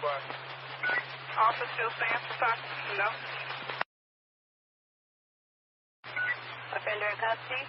Officer still stands for time? No. Offender in custody?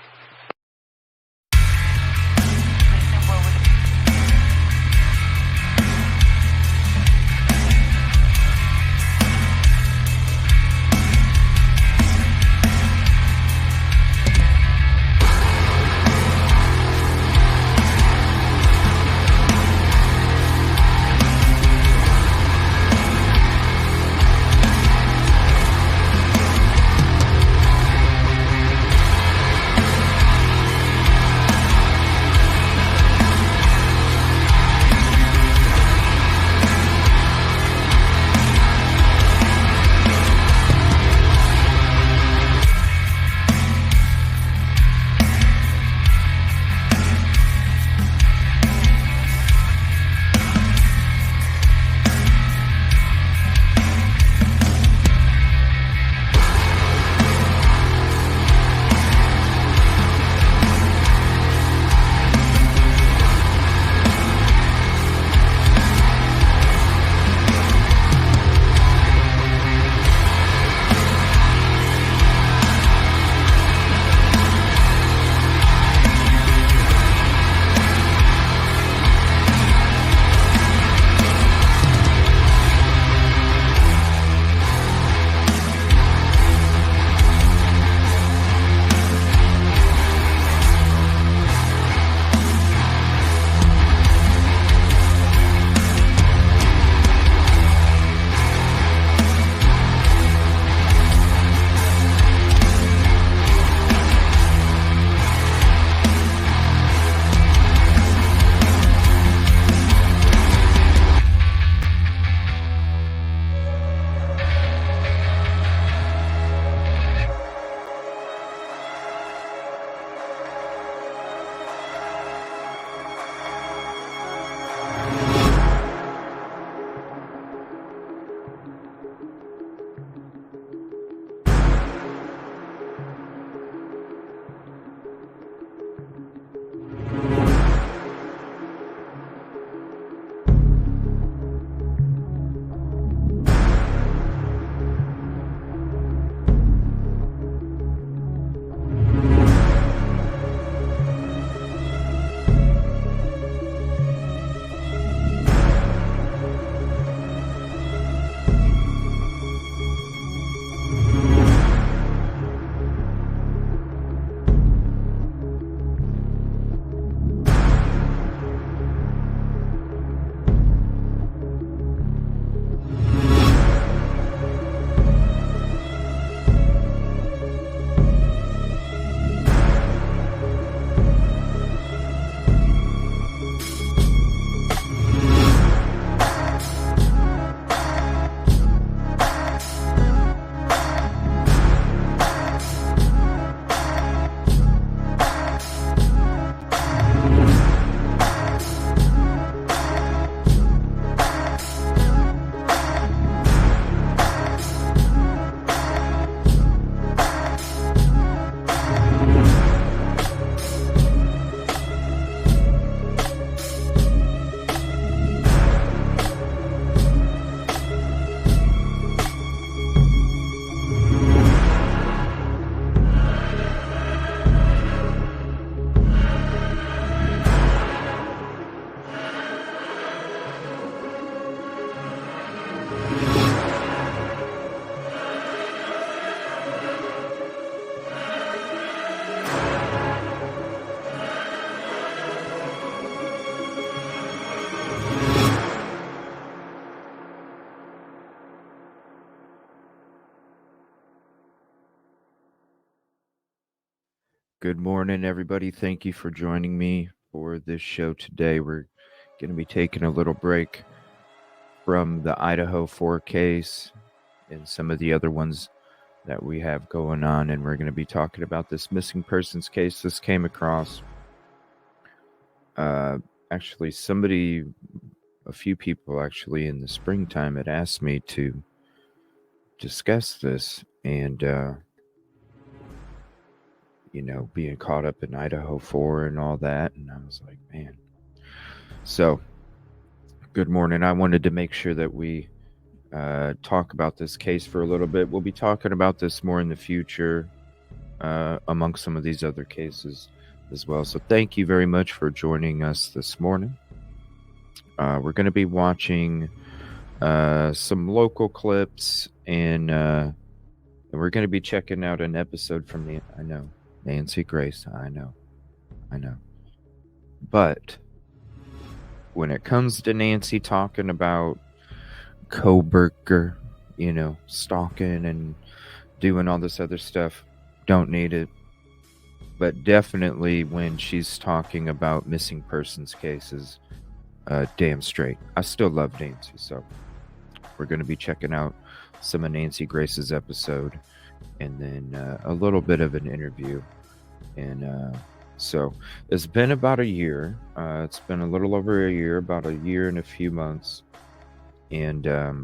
Good morning, everybody. Thank you for joining me for this show today. We're going to be taking a little break from the Idaho 4 case and some of the other ones that we have going on, and we're going to be talking about this missing persons case. This came across, actually, a few people actually in the springtime had asked me to discuss this, and being caught up in Idaho 4 and all that. And I was like, man. So, Good morning. I wanted to make sure that we talk about this case for a little bit. We'll be talking about this more in the future among some of these other cases as well. So thank you very much for joining us this morning. We're going to be watching some local clips, and we're going to be checking out an episode from Nancy Grace. I know. But when it comes to Nancy talking about Koberger, stalking and doing all this other stuff, don't need it. But definitely when she's talking about missing persons cases, damn straight. I still love Nancy, so we're going to be checking out some of Nancy Grace's episode, and then a little bit of an interview. And so it's been about a year. It's been a little over a year, about a year and a few months. And so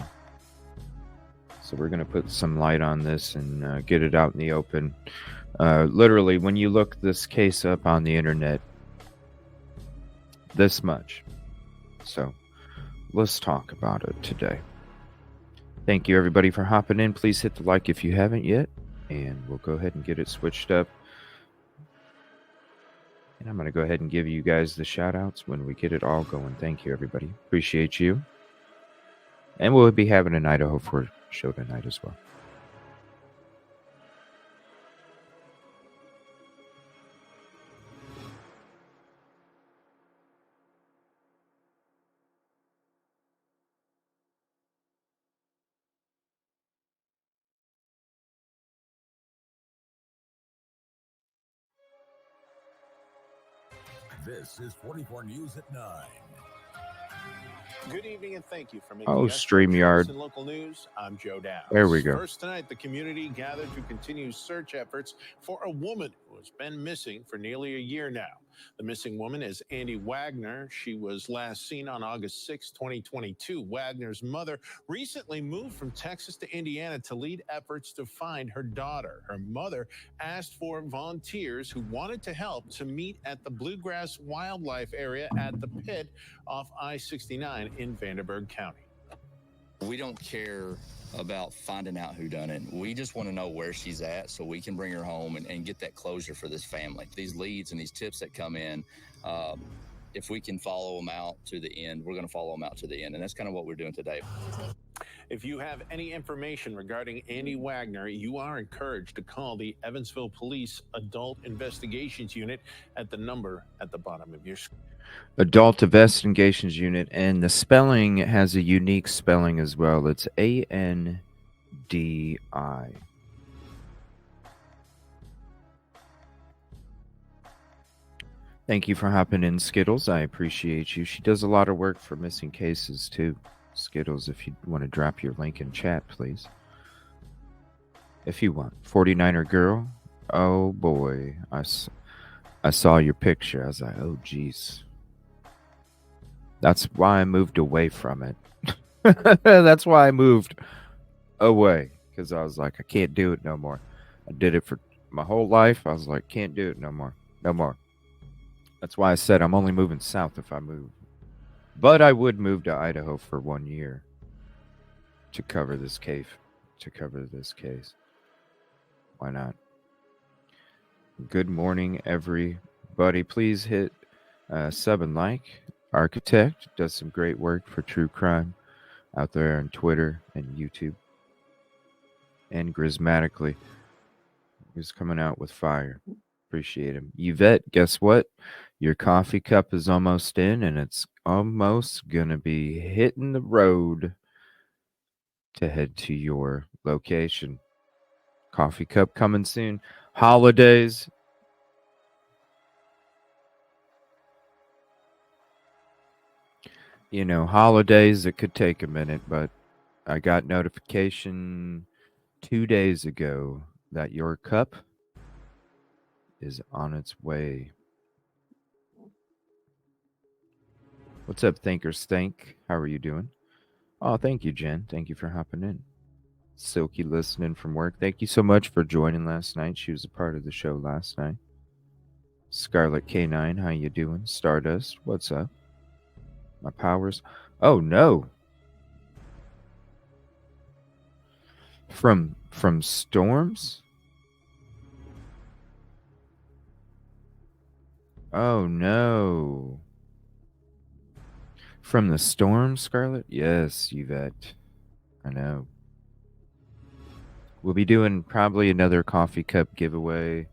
we're going to put some light on this and get it out in the open. Literally, when you look this case up on the internet, this much. So let's talk about it today. Thank you, everybody, for hopping in. Please hit the like if you haven't yet, and we'll go ahead and get it switched up. And I'm going to go ahead and give you guys the shout outs when we get it all going. Thank you, everybody. Appreciate you. And we'll be having an Idaho 4 show tonight as well. This is 44 News at 9. Good evening and thank you for making StreamYard. in local news. I'm Joe Downs. There we go. First tonight, the community gathered to continue search efforts for a woman who has been missing for nearly a year now. The missing woman is Andi Wagner. She was last seen on August 6, 2022. Wagner's mother recently moved from Texas to Indiana to lead efforts to find her daughter. Her mother asked for volunteers who wanted to help to meet at the Bluegrass Wildlife Area at the pit off I-69 in Vanderburgh County. We don't care about finding out who done it. We just want to know where she's at so we can bring her home and get that closure for this family. These leads and these tips that come in, if we can follow them out to the end, we're going to follow them out to the end. And that's kind of what we're doing today. If you have any information regarding Andi Wagner, you are encouraged to call the Evansville Police Adult Investigations Unit at the number at the bottom of your screen. Adult Investigations Unit, and the spelling has a unique spelling as well. It's ANDI. Thank you for hopping in, Skittles. I appreciate you. She does a lot of work for missing cases too. Skittles, if you want to drop your link in chat, please. If you want. 49er girl. Oh boy. I saw your picture. I was like, oh geez. That's why I moved away from it. That's why I moved away. Because I was like, I can't do it no more. I did it for my whole life. I was like, can't do it no more. No more. That's why I said I'm only moving south if I move. But I would move to Idaho for 1 year to cover this case. Why not? Good morning, everybody. Please hit sub and like. Architect does some great work for true crime out there on Twitter and YouTube. And Grismatically, he's coming out with fire. Appreciate him. Yvette, guess what? Your coffee cup is almost in, and it's almost gonna be hitting the road to head to your location. Coffee cup coming soon. Holidays. Holidays, it could take a minute, but I got notification 2 days ago that your cup is on its way. What's up, Thinkers Think? How are you doing? Oh, thank you, Jen. Thank you for hopping in. Silky listening from work. Thank you so much for joining last night. She was a part of the show last night. Scarlet K9, how you doing? Stardust, what's up? My powers. Oh no. From storms? Oh no. From the storm, Scarlett? Yes, Yvette. I know. We'll be doing probably another coffee cup giveaway.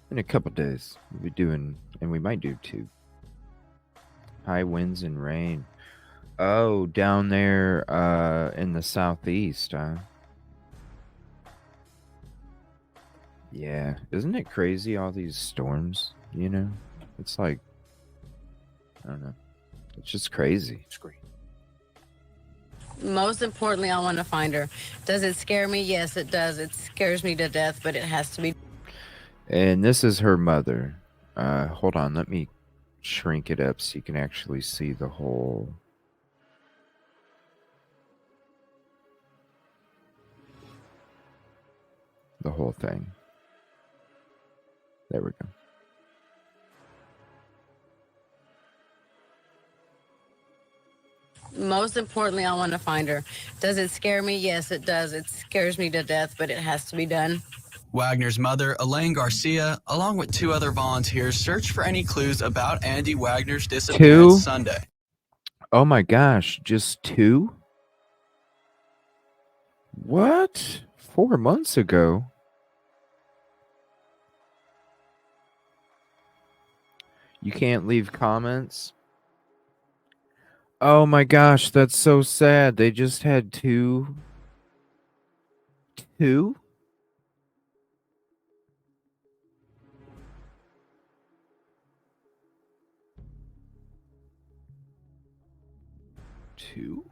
In a couple days, we'll be doing, and we might do 2. High winds and rain. Oh, down there in the southeast, huh? Yeah. Isn't it crazy, all these storms, you know? It's like, I don't know. It's just crazy. Screen. Most importantly, I want to find her. Does it scare me? Yes, it does. It scares me to death, but it has to be. And this is her mother. Hold on, let me shrink it up so you can actually see the whole thing. There we go. Most importantly, I want to find her. Does it scare me? Yes, it does. It scares me to death, but it has to be done. Wagner's mother, Elaine Garcia, along with 2 other volunteers, searched for any clues about Andi Wagner's disappearance 2? Sunday. Oh my gosh, just 2? What? 4 months ago? You can't leave comments? Oh my gosh, that's so sad. They just had 2? 2? Two?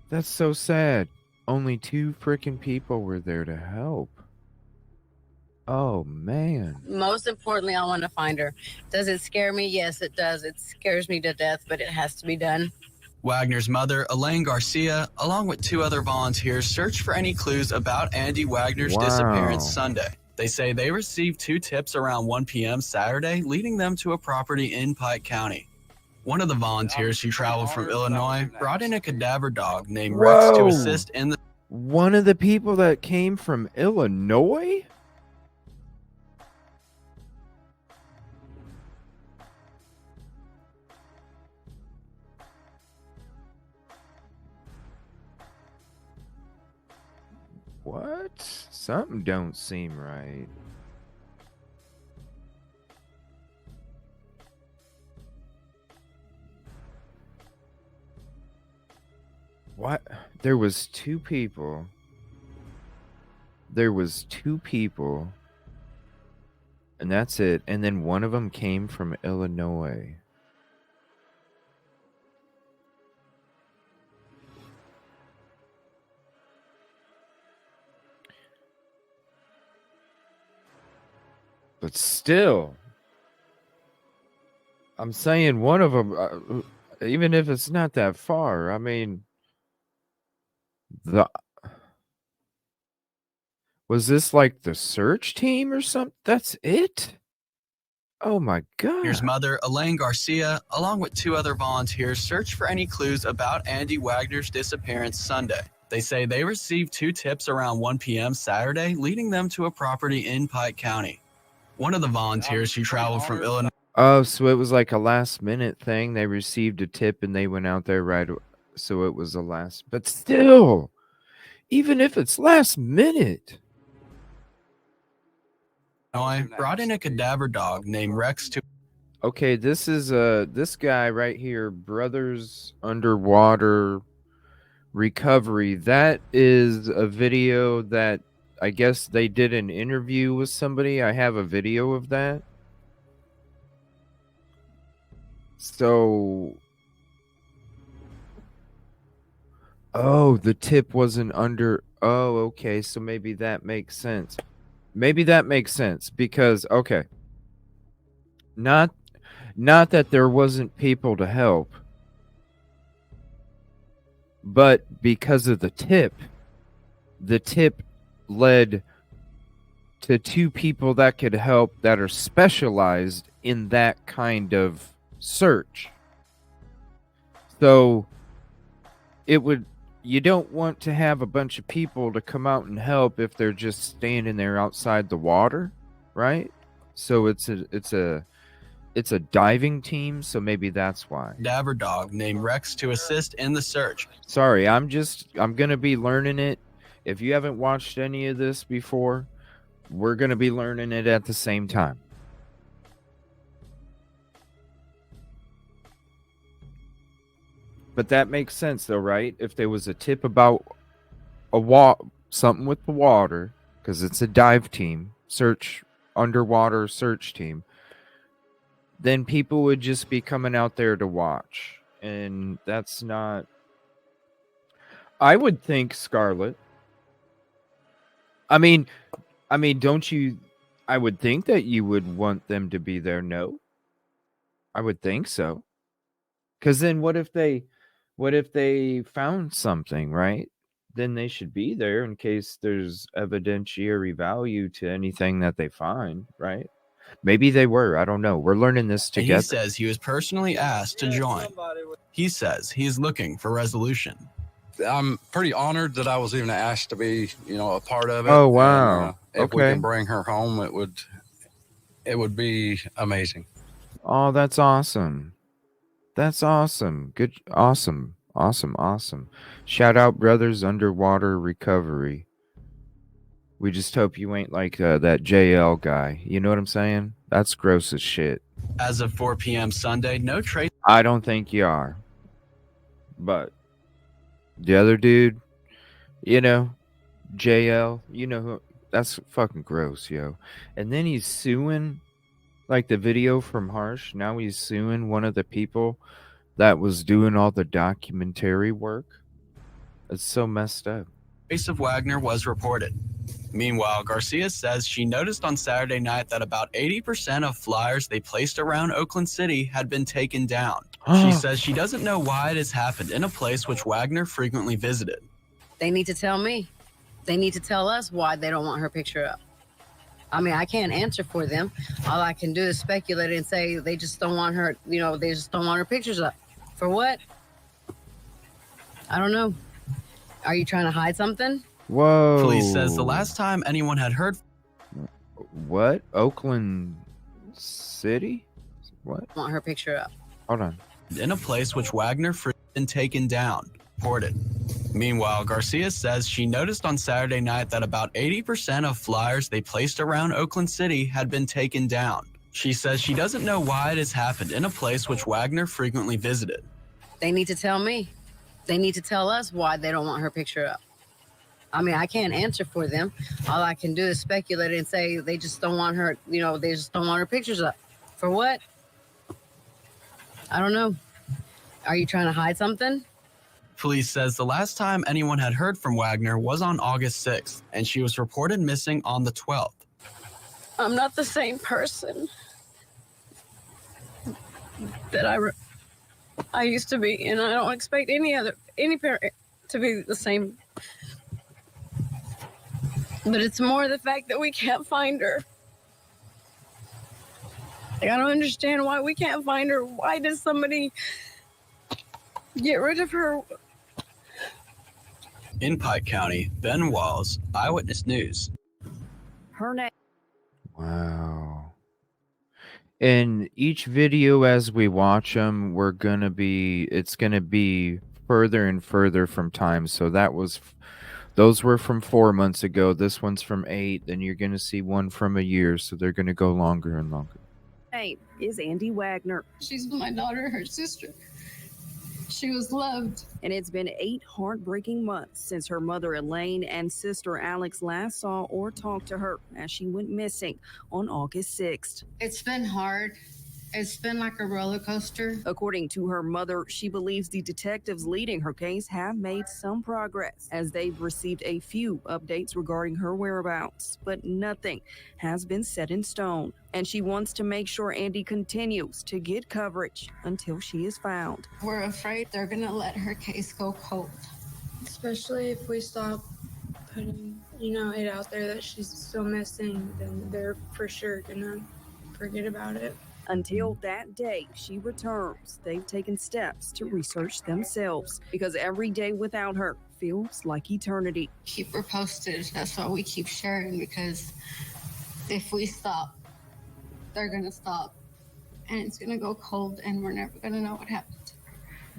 That's so sad. Only 2 freaking people were there to help. Oh, man. Most importantly, I want to find her. Does it scare me? Yes, it does. It scares me to death, but it has to be done. Wagner's mother, Elaine Garcia, along with 2 other volunteers, searched for any clues about Andi Wagner's disappearance Sunday. They say they received 2 tips around 1 p.m. Saturday, leading them to a property in Pike County. One of the volunteers who traveled from Illinois brought in a cadaver dog named Rex to assist in the... One of the people that came from Illinois? What? Something don't seem right. What? There was 2 people. There was 2 people. And that's it. And then one of them came from Illinois. But still, I'm saying one of them, even if it's not that far, I mean, was this like the search team or something? That's it? Oh my God. Wagner's mother, Elaine Garcia, along with 2 other volunteers, searched for any clues about Andi Wagner's disappearance Sunday. They say they received 2 tips around 1 p.m. Saturday, leading them to a property in Pike County. One of the volunteers who traveled from Illinois... Oh, so it was like a last minute thing. They received a tip and they went out there right. So it was a last, but still, even if it's last minute. Brought in a cadaver dog named Rex to... Okay, this is this guy right here, Brothers Underwater Recovery. That is a video that I guess they did an interview with somebody. I have a video of that. So Oh, the tip wasn't under. Oh, okay. So maybe that makes sense. Maybe that makes sense because okay, not that there wasn't people to help, but because of the tip led to two people that could help that are specialized in that kind of search. So you don't want to have a bunch of people to come out and help if they're just standing there outside the water, right? So it's a diving team, so maybe that's why. Cadaver dog named Rex to assist in the search. Sorry, I'm gonna be learning it. If you haven't watched any of this before, we're gonna be learning it at the same time. But that makes sense though, right? If there was a tip about something with the water, because it's a dive team, underwater search team, then people would just be coming out there to watch. And that's not, I would think, Scarlett. I mean, don't you, I would think that you would want them to be there, no? I would think so. Because then what if they found something, right? Then they should be there in case there's evidentiary value to anything that they find, right? Maybe they were. I don't know. We're learning this And together. he says he was personally asked to join. He says he is looking for resolution. I'm pretty honored that I was even asked to be, a part of it. Oh, wow. And, if we can bring her home, it would be amazing. Oh, that's awesome. That's awesome. Good. Awesome. Shout out Brothers Underwater Recovery. We just hope you ain't like that JL guy. You know what I'm saying? That's gross as shit. As of 4 p.m. Sunday, no trace. I don't think you are. But the other dude, JL, who, that's fucking gross, yo. And then he's suing, like the video from Harsh. Now he's suing one of the people that was doing all the documentary work. It's so messed up. Trace of Wagner was reported. Meanwhile, Garcia says she noticed on Saturday night that about 80% of flyers they placed around Oakland City had been taken down. She says she doesn't know why it has happened in a place which Wagner frequently visited. They need to tell me. They need to tell us why they don't want her picture up. I mean, I can't answer for them. All I can do is speculate and say they just don't want her, they just don't want her pictures up. For what? I don't know. Are you trying to hide something? Whoa. Police says the last time anyone had heard. What? Oakland City? What? Want her picture up. Hold on. In a place which Wagner been taken down. Reported. Meanwhile, Garcia says she noticed on Saturday night that about 80% of flyers they placed around Oakland City had been taken down. She says she doesn't know why it has happened in a place which Wagner frequently visited. They need to tell me. They need to tell us why they don't want her picture up. I mean, I can't answer for them. All I can do is speculate and say they just don't want her, they just don't want her pictures up. For what? I don't know. Are you trying to hide something? Police says the last time anyone had heard from Wagner was on August 6th, and she was reported missing on the 12th. I'm not the same person that I used to be, and I don't expect any parent to be the same. But it's more the fact that we can't find her. Like, I don't understand why we can't find her. Why did somebody get rid of her? In Pike County, Ben Walls, Eyewitness News. Her name. Wow. In each video as we watch them, it's going to be further and further from time. So those were from 4 months ago. This one's from 8. Then you're going to see one from a year. So they're going to go longer and longer. Name is Andi Wagner. She's my daughter, her sister. She was loved. And it's been 8 heartbreaking months since her mother Elaine and sister Alex last saw or talked to her as she went missing on August 6th. It's been hard. It's been like a roller coaster. According to her mother, she believes the detectives leading her case have made some progress as they've received a few updates regarding her whereabouts, but nothing has been set in stone. And she wants to make sure Andi continues to get coverage until she is found. We're afraid they're gonna let her case go cold. Especially if we stop putting, it out there that she's still missing, then they're for sure gonna forget about it. Until that day she returns, they've taken steps to research themselves because every day without her feels like eternity. Keep her posted. That's why we keep sharing, because if we stop, they're gonna stop, and it's gonna go cold, and we're never gonna know what happened.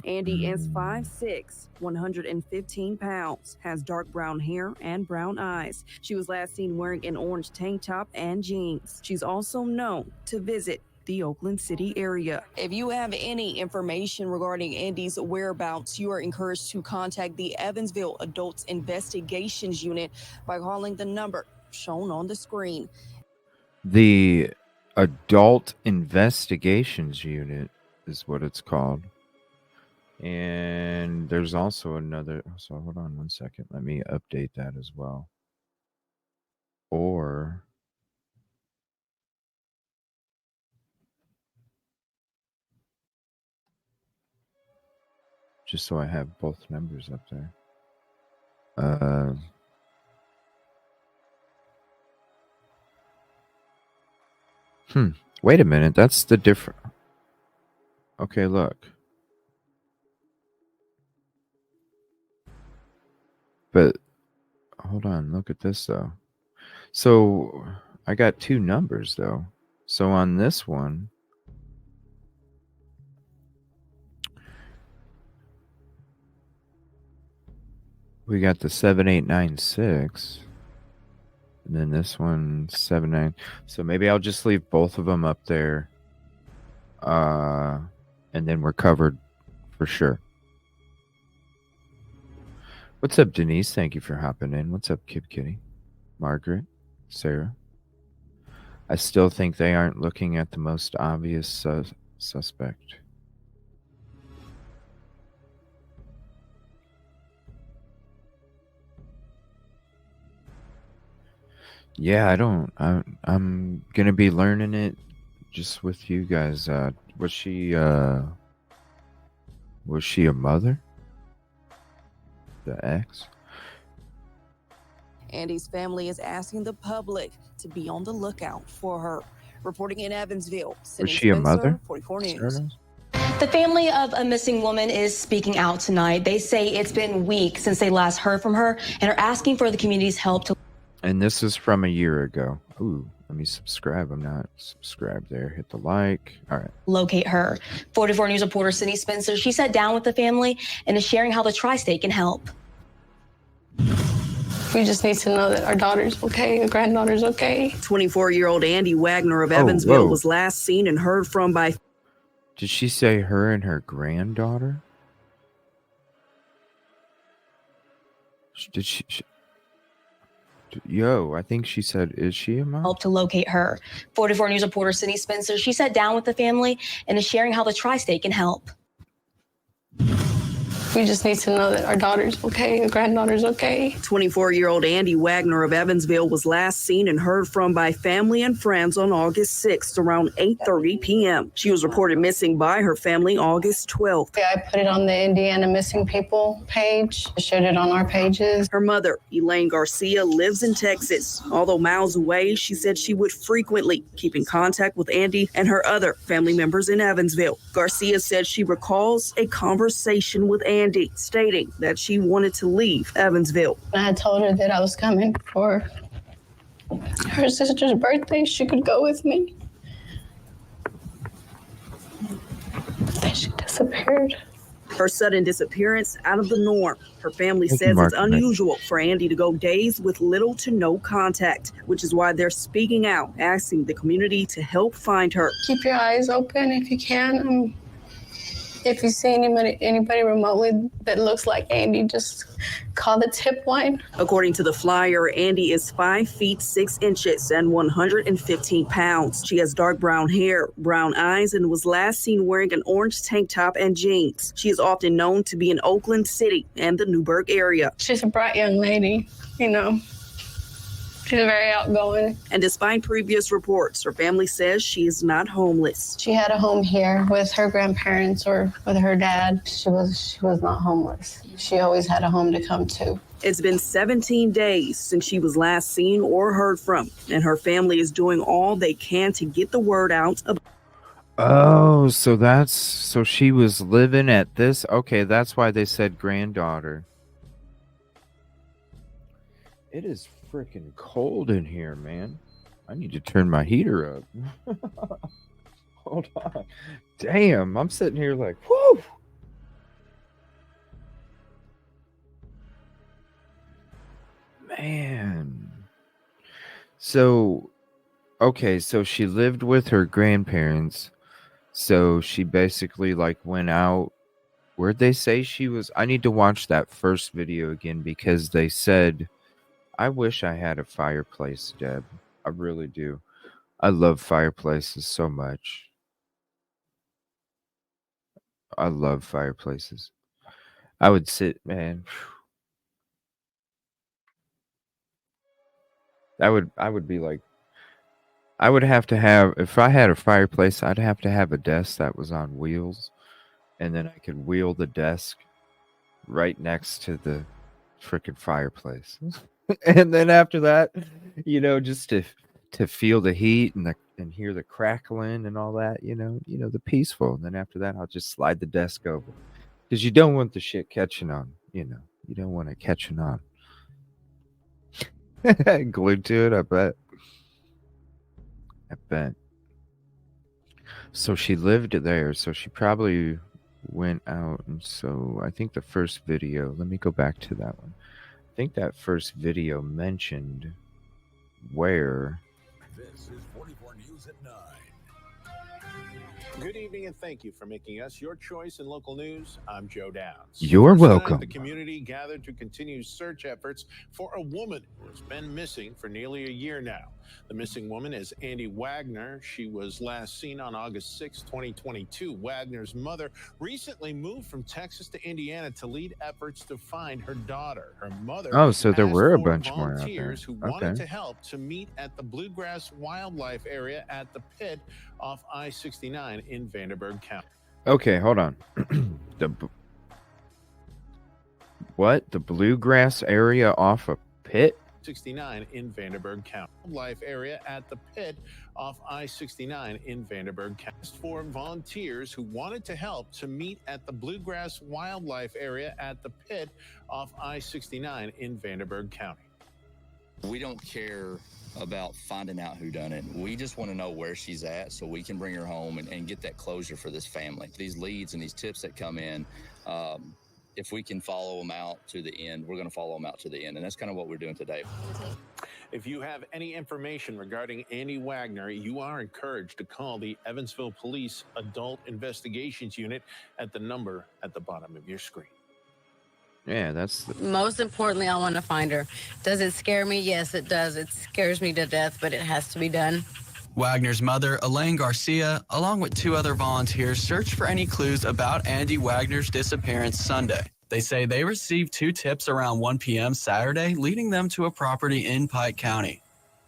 Andi is 5'6", 115 pounds, has dark brown hair and brown eyes. She was last seen wearing an orange tank top and jeans. She's also known to visit the Oakland City area. If you have any information regarding Andi's whereabouts, you are encouraged to contact the Evansville Adults Investigations Unit by calling the number shown on the screen. The Adult Investigations Unit is what it's called. And there's also another, so hold on one second. Let me update that as well. Or just so I have both numbers up there. Wait a minute. That's the different. Okay, look. But hold on. Look at this, though. So I got two numbers, though. So on this one, we got the 7896, and then this one 79. So maybe I'll just leave both of them up there, and then we're covered for sure. What's up, Denise? Thank you for hopping in. What's up, Kid Kitty? Margaret, Sarah. I still think they aren't looking at the most obvious suspect. Yeah, I'm gonna be learning it just with you guys. Was she a mother? The ex? Andi's family is asking the public to be on the lookout for her. Reporting in Evansville, Was she a mother? 44 News. The family of a missing woman is speaking out tonight. They say it's been weeks since they last heard from her and are asking for the community's help to. And this is from a year ago. Ooh, let me subscribe. I'm not subscribed there. Hit the like. All right. Locate her. 44 News reporter Cindy Spencer, she sat down with the family and is sharing how the tri-state can help. We just need to know that our daughter's okay, our granddaughter's okay. 24-year-old Andi Wagner of Evansville was last seen and heard from by. Did she say her and her granddaughter? Did she Yo, I think she said, is she a mom? Help to locate her. 44 News reporter Cindy Spencer, she sat down with the family and is sharing how the tri-state can help. We just need to know that our daughter's okay, our granddaughter's okay. 24-year-old Andi Wagner of Evansville was last seen and heard from by family and friends on August 6th around 8:30 p.m. She was reported missing by her family August 12th. Yeah, I put it on the Indiana Missing People page. I shared it on our pages. Her mother, Elaine Garcia, lives in Texas. Although miles away, she said she would frequently keep in contact with Andi and her other family members in Evansville. Garcia said she recalls a conversation with Andi stating that she wanted to leave Evansville. I had told her that I was coming for her sister's birthday. She could go with me. Then she disappeared. Her sudden disappearance out of the norm. Her family says it's unusual for Andi to go days with little to no contact, which is why they're speaking out, asking the community to help find her. Keep your eyes open if you can. If you see anybody remotely that looks like Andi, just call the tip line. According to the flyer, Andi is 5 feet 6 inches and 115 pounds. She has dark brown hair, brown eyes, and was last seen wearing an orange tank top and jeans. She is often known to be in Oakland City and the Newburgh area. She's a bright young lady, you know. She's very outgoing. And despite previous reports, her family says she is not homeless. She had a home here with her grandparents or with her dad. She was not homeless. She always had a home to come to. It's been 17 days since she was last seen or heard from, and her family is doing all they can to get the word out about. Oh, so she was living at this. Okay, that's why they said granddaughter. It is freaking cold in here, man. I need to turn my heater up. Hold on. Damn, I'm sitting here like, whoo. Man. So, okay, so she lived with her grandparents. So she basically like went out. Where'd they say she was? I need to watch that first video again because they said, I wish I had a fireplace, Deb. I really do. I love fireplaces so much. I love fireplaces. I would sit, man. I would be like, I would have to have, if I had a fireplace, I'd have to have a desk that was on wheels, and then I could wheel the desk right next to the freaking fireplace. And then after that, just to feel the heat and hear the crackling and all that, the peaceful. And then after that, I'll just slide the desk over because you don't want the shit catching on. You don't want it catching on. Glued to it, I bet. So she lived there. So she probably went out. And so I think the first video, let me go back to that one. I think that first video mentioned where. This is 44 News at 9. Good evening and thank you for making us your choice in local news. I'm Joe Downs. You're First tonight, welcome. the community gathered to continue search efforts for a woman who has been missing for nearly a year now. The missing woman is Andi Wagner. She was last seen on August 6, 2022. Wagner's mother recently moved from Texas to Indiana to lead efforts to find her daughter. Her mother So there asked were a for bunch more out there. volunteers who wanted to help to meet at the Bluegrass Wildlife Area at the pit off I-69 in Vanderburgh County. Okay, hold on. What? The Bluegrass area off a pit? 69 in Vanderburgh County. Wildlife area at the pit off I-69 in Vanderburgh County. For volunteers who wanted to help to meet at the Bluegrass Wildlife Area at the pit off I-69 in Vanderburgh County. We don't care about finding out who done it. We just want to know where she's at so we can bring her home and get that closure for this family. These leads and these tips that come in, if we can follow them out to the end, we're going to follow them out to the end. And that's kind of what we're doing today. If you have any information regarding Andi Wagner, you are encouraged to call the Evansville Police Adult Investigations Unit at the number at the bottom of your screen. Yeah, that's Most importantly, I want to find her. Does it scare me? Yes, it does. It scares me to death, but it has to be done. Wagner's mother, Elaine Garcia, along with 2 other volunteers, searched for any clues about Andi Wagner's disappearance Sunday. They say they received 2 tips around 1 p.m. Saturday, leading them to a property in Pike County.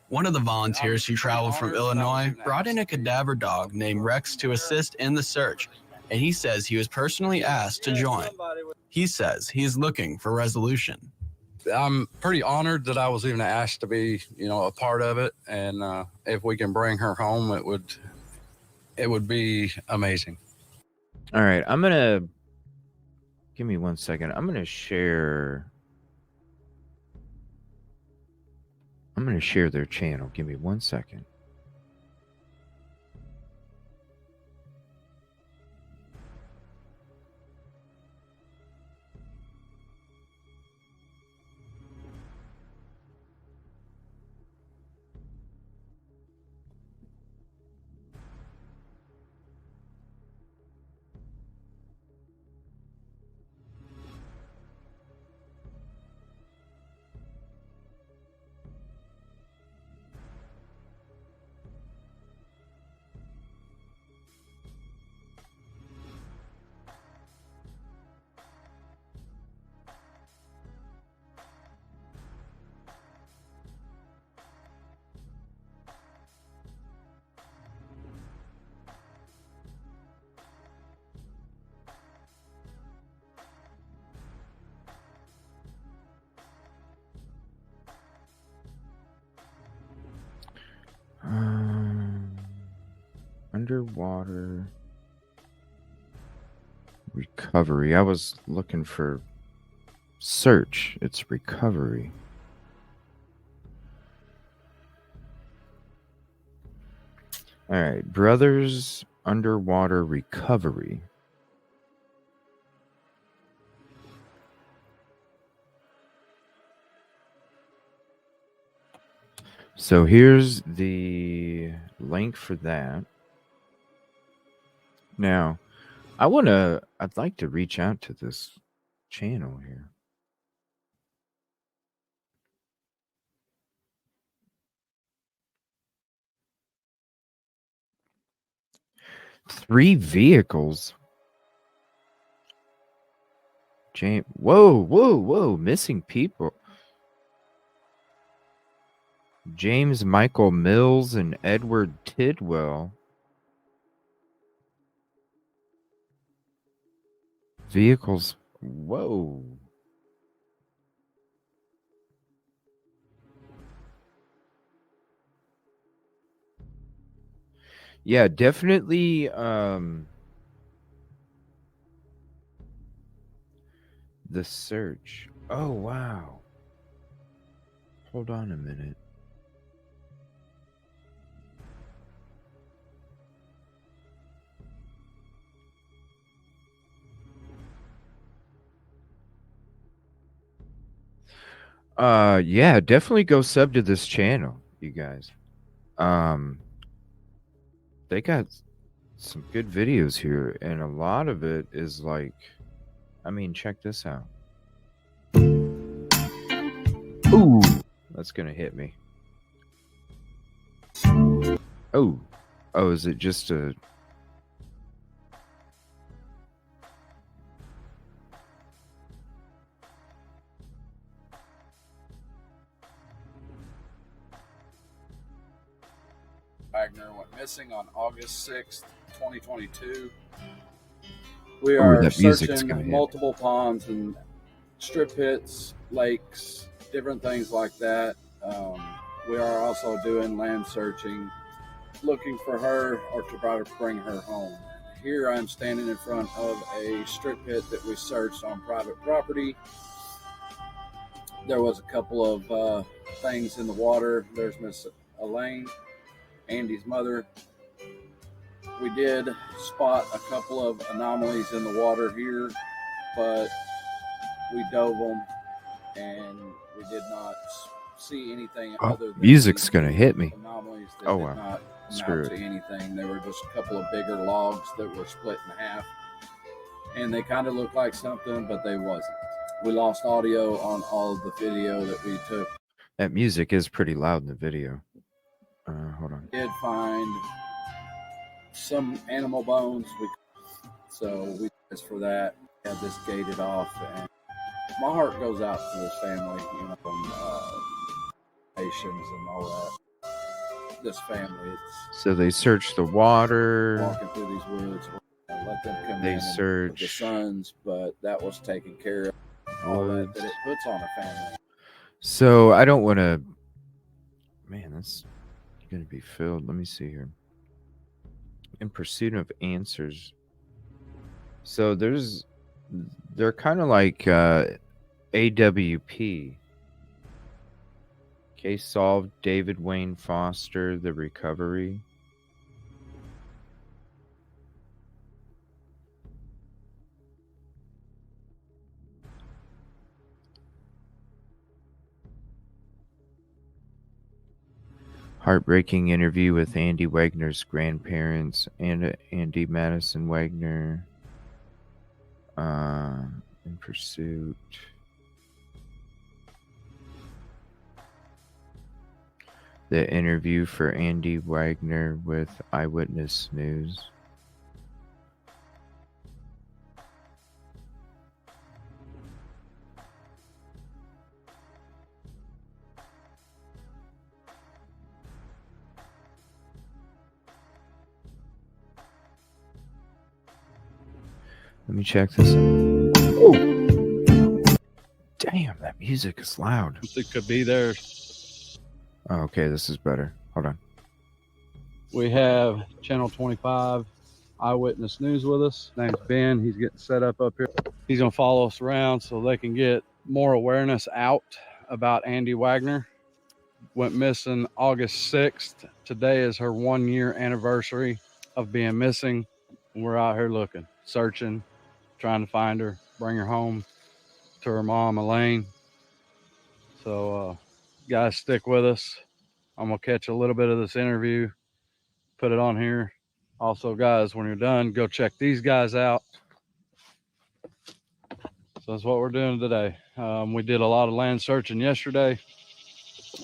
One of the volunteers who traveled from Illinois brought in a cadaver dog named Rex to assist in the search, and he says he was personally asked to join. He says he is looking for resolution. I'm pretty honored that I was even asked to be, a part of it. And if we can bring her home, it would be amazing. all right. Give me 1 second. I'm gonna share their channel. Give me 1 second. underwater recovery. I was looking for search. It's recovery. All right, brothers underwater recovery. So here's the link for that. Now, I'd like to reach out to this channel here. Three vehicles. James, whoa, missing people. James Michael Mills and Edward Tidwell. Vehicles. Whoa. Yeah, definitely the search. Oh, wow. Hold on a minute. Yeah, definitely go sub to this channel, you guys. They got some good videos here, and a lot of it is like, I mean, check this out. Ooh, that's gonna hit me. Oh, is it just a... Wagner went missing on August 6th, 2022. We are that music's searching gonna hit. multiple ponds and strip pits, lakes, different things like that. We are also doing land searching, looking for her or to try to bring her home. Here I'm standing in front of a strip pit that we searched on private property. There was a couple of things in the water. There's Miss Elaine, Andy's mother. We did spot a couple of anomalies in the water here, but we dove them and we did not see anything other than music's gonna hit me. anomalies that Oh, did wow. not Screw amount it. to anything. There were just a couple of bigger logs that were split in half, and they kind of looked like something, but they wasn't. We lost audio on all of the video that we took. That music is pretty loud in the video. Hold on. Did find some animal bones, so we just for that had this gated off, and my heart goes out to this family, you know, nations and all that. This family, it's So they searched the water. walking through these woods. Let them come They in search with the sons, but that was taken care of. All that it puts on a family. So I don't want to... Man, that's going to be filled. Let me see here. In pursuit of answers. So they're kind of like AWP. Case solved. David Wayne Foster, The Recovery. Heartbreaking interview with Andi Wagner's grandparents and Andy Madison Wagner. In pursuit. The interview for Andi Wagner with Eyewitness News. Let me check this out. Oh! Damn, that music is loud. It could be there. Oh, okay, this is better. Hold on. We have Channel 25 Eyewitness News with us. His name's Ben. He's getting set up here. He's going to follow us around so they can get more awareness out about Andi Wagner. Went missing August 6th. Today is her 1-year anniversary of being missing. We're out here looking, searching, trying to find her, bring her home to her mom, Elaine. So, guys, stick with us. I'm going to catch a little bit of this interview, put it on here. Also, guys, when you're done, go check these guys out. So that's what we're doing today. We did a lot of land searching yesterday.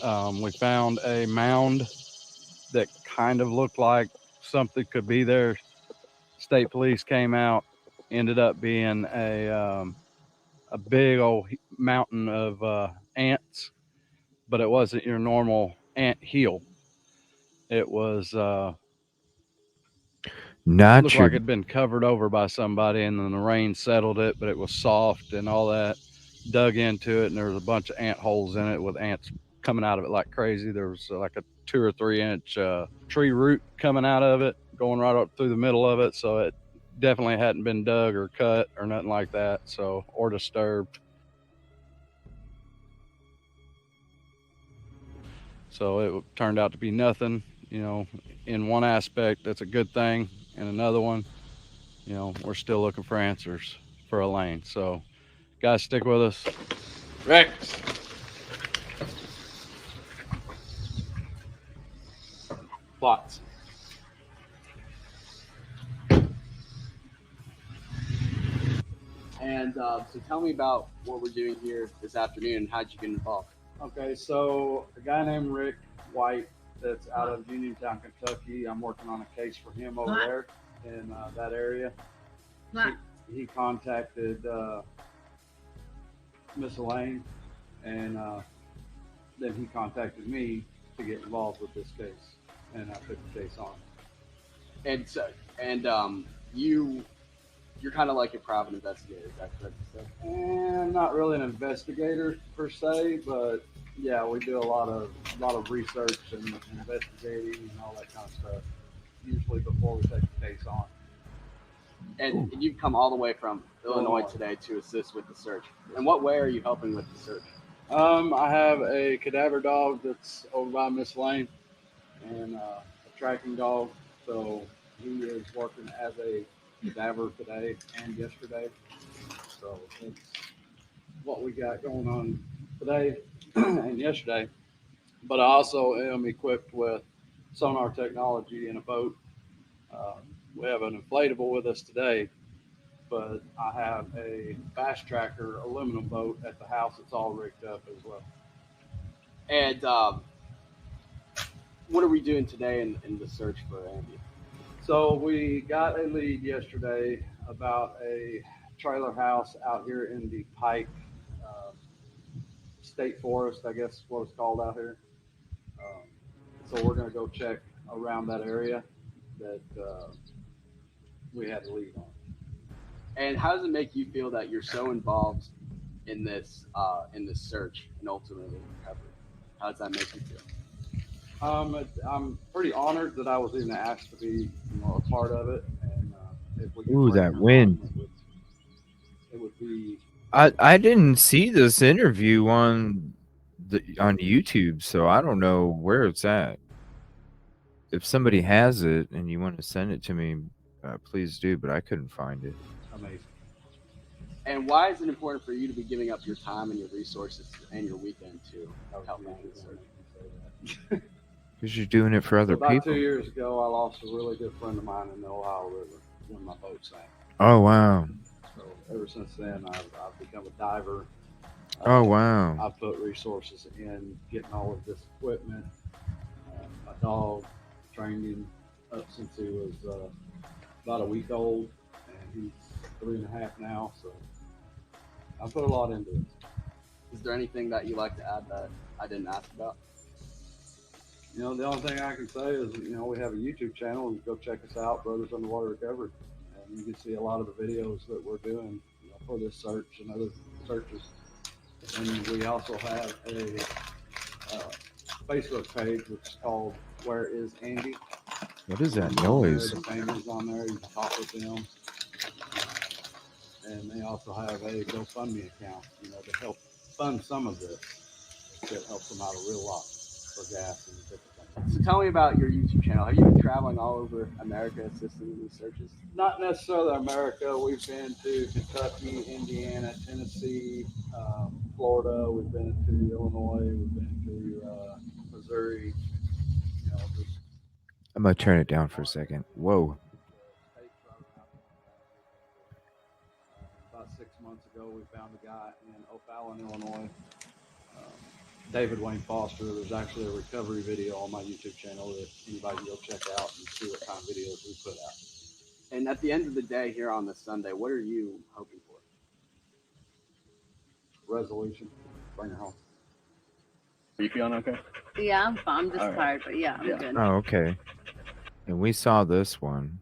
We found a mound that kind of looked like something could be there. State police came out, ended up being a big old mountain of ants, but it wasn't your normal ant hill. It was looked like it'd been covered over by somebody, and then the rain settled it, but it was soft and all that. Dug into it, and there was a bunch of ant holes in it with ants coming out of it like crazy. There was like a 2 or 3 inch tree root coming out of it, going right up through the middle of it. So it definitely hadn't been dug or cut or nothing like that, so, or disturbed. So it turned out to be nothing. You know, in one aspect, that's a good thing. In another one, you know, we're still looking for answers for Elaine. So, guys, stick with us. Rex. Plots. And so tell me about what we're doing here this afternoon. How'd you get involved? Okay, so a guy named Rick White that's out of Uniontown, Kentucky. I'm working on a case for him over there in that area. He contacted Miss Elaine, and then he contacted me to get involved with this case, and I took the case on. And so, you're kind of like a private investigator, is that correct to say? And not really an investigator per se, but yeah, we do a lot of research and investigating and all that kind of stuff, usually before we take the case on. And you've come all the way from Illinois today to assist with the search. In what way are you helping with the search? I have a cadaver dog that's over by Miss Lane, and a tracking dog. So he is working as a cadaver today and yesterday. So it's what we got going on today and yesterday. But I also am equipped with sonar technology in a boat. We have an inflatable with us today, but I have a fast tracker aluminum boat at the house. It's all rigged up as well. And what are we doing today in the search for Andi? So we got a lead yesterday about a trailer house out here in the Pike State Forest, I guess is what it's called out here. So we're going to go check around that area that we had a lead on. And how does it make you feel that you're so involved in this search and ultimately recovery? How does that make you feel? I'm pretty honored that I was even asked to be, a part of it. And if we Ooh, that wind! It would be. I didn't see this interview on YouTube, so I don't know where it's at. If somebody has it and you want to send it to me, please do. But I couldn't find it. Amazing. And why is it important for you to be giving up your time and your resources and your weekend to help me with search? Because you're doing it for other about people. 2 years ago, I lost a really good friend of mine in the Ohio River when my boat sank. Oh, wow. So ever since then, I've become a diver. Oh, wow. I've put resources in getting all of this equipment. My dog, trained him up since he was about a week old, and he's 3.5 now. So I put a lot into it. Is there anything that you'd like to add that I didn't ask about? The only thing I can say is, we have a YouTube channel, and go check us out, Brothers Underwater Recovery. And you can see a lot of the videos that we're doing for this search and other searches. And we also have a Facebook page, which is called Where is Andi? What is that He's on there, noise? the family's on there. You can talk with them. And they also have a GoFundMe account, to help fund some of this. It helps them out a real lot for gas and different things. So tell me about your YouTube channel. Have you been traveling all over America assisting in these searches? Not necessarily America. We've been to Kentucky, Indiana, Tennessee, Florida. We've been to Illinois. We've been to Missouri. Just I'm gonna turn it down for a second. Whoa. About 6 months ago, we found a guy in O'Fallon, Illinois. David Wayne Foster. There's actually a recovery video on my YouTube channel that anybody can go check out and see what kind of videos we put out. And at the end of the day here on this Sunday, what are you hoping for? Resolution. Bring her home. Are you feeling okay? Yeah, I'm fine. I'm just All right. tired, but yeah, I'm good. Oh, okay. And we saw this one.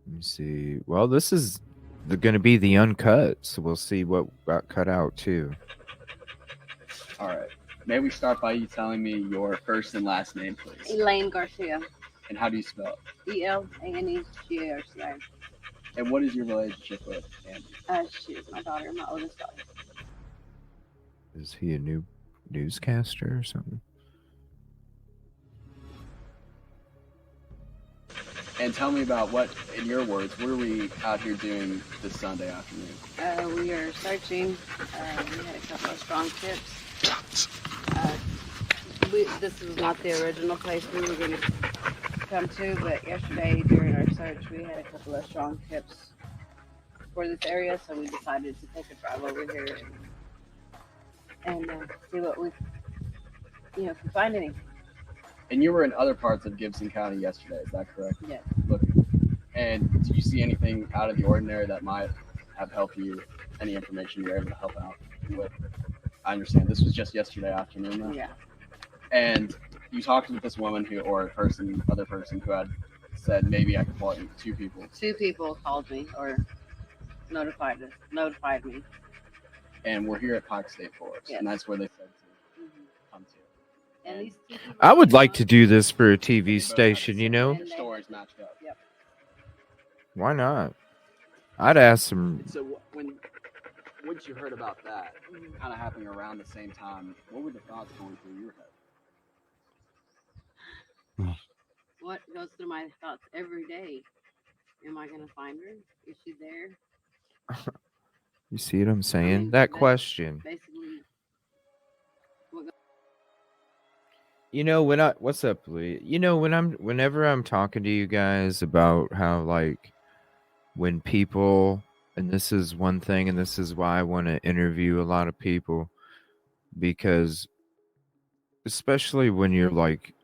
Let me see. Well, this is going to be the uncut, so we'll see what got cut out too. All right. May we start by you telling me your first and last name, please? Elaine Garcia. And how do you spell it? ELANEGARCIA. And what is your relationship with Andy? She's my daughter, my oldest daughter. Is he a new newscaster or something? And tell me about what, in your words, what are we out here doing this Sunday afternoon? We are searching. We had a couple of strong tips. This is not the original place we were going to come to, but yesterday during our search, we had a couple of strong tips for this area, so we decided to take a drive over here and see what we, if we find any. And you were in other parts of Gibson County yesterday, is that correct? Yes. And do you see anything out of the ordinary that might have helped you? Any information you were able to help out with? I understand this was just yesterday afternoon, though. Yeah. And you talked with this woman other person who had said maybe I could call you. Two people. Two people called me or notified me. And we're here at Pike State Forest, Yes. and that's where they said to come to. And these two people I would like to do this for a TV station, Their stories matched up. Yep. Why not? I'd ask some. So once you heard about that, kind of happening around the same time, what were the thoughts going through your head? What goes through my thoughts every day? Am I going to find her? Is she there? You see what I'm saying? That question. Basically, What's up, Lee? Whenever I'm talking to you guys about how, like, when people, and this is one thing, and this is why I want to interview a lot of people, because especially when you're like,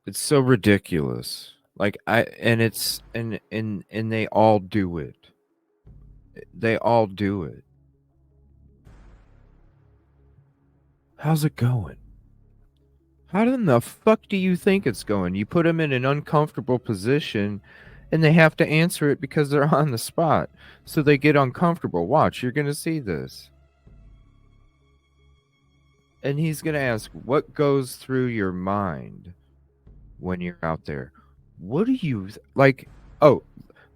it's so ridiculous. Like, and they all do it. They all do it. How's it going? How in the fuck do you think it's going? You put them in an uncomfortable position and they have to answer it because they're on the spot. So they get uncomfortable. Watch, you're going to see this. And he's going to ask, what goes through your mind when you're out there? What do you like? Oh,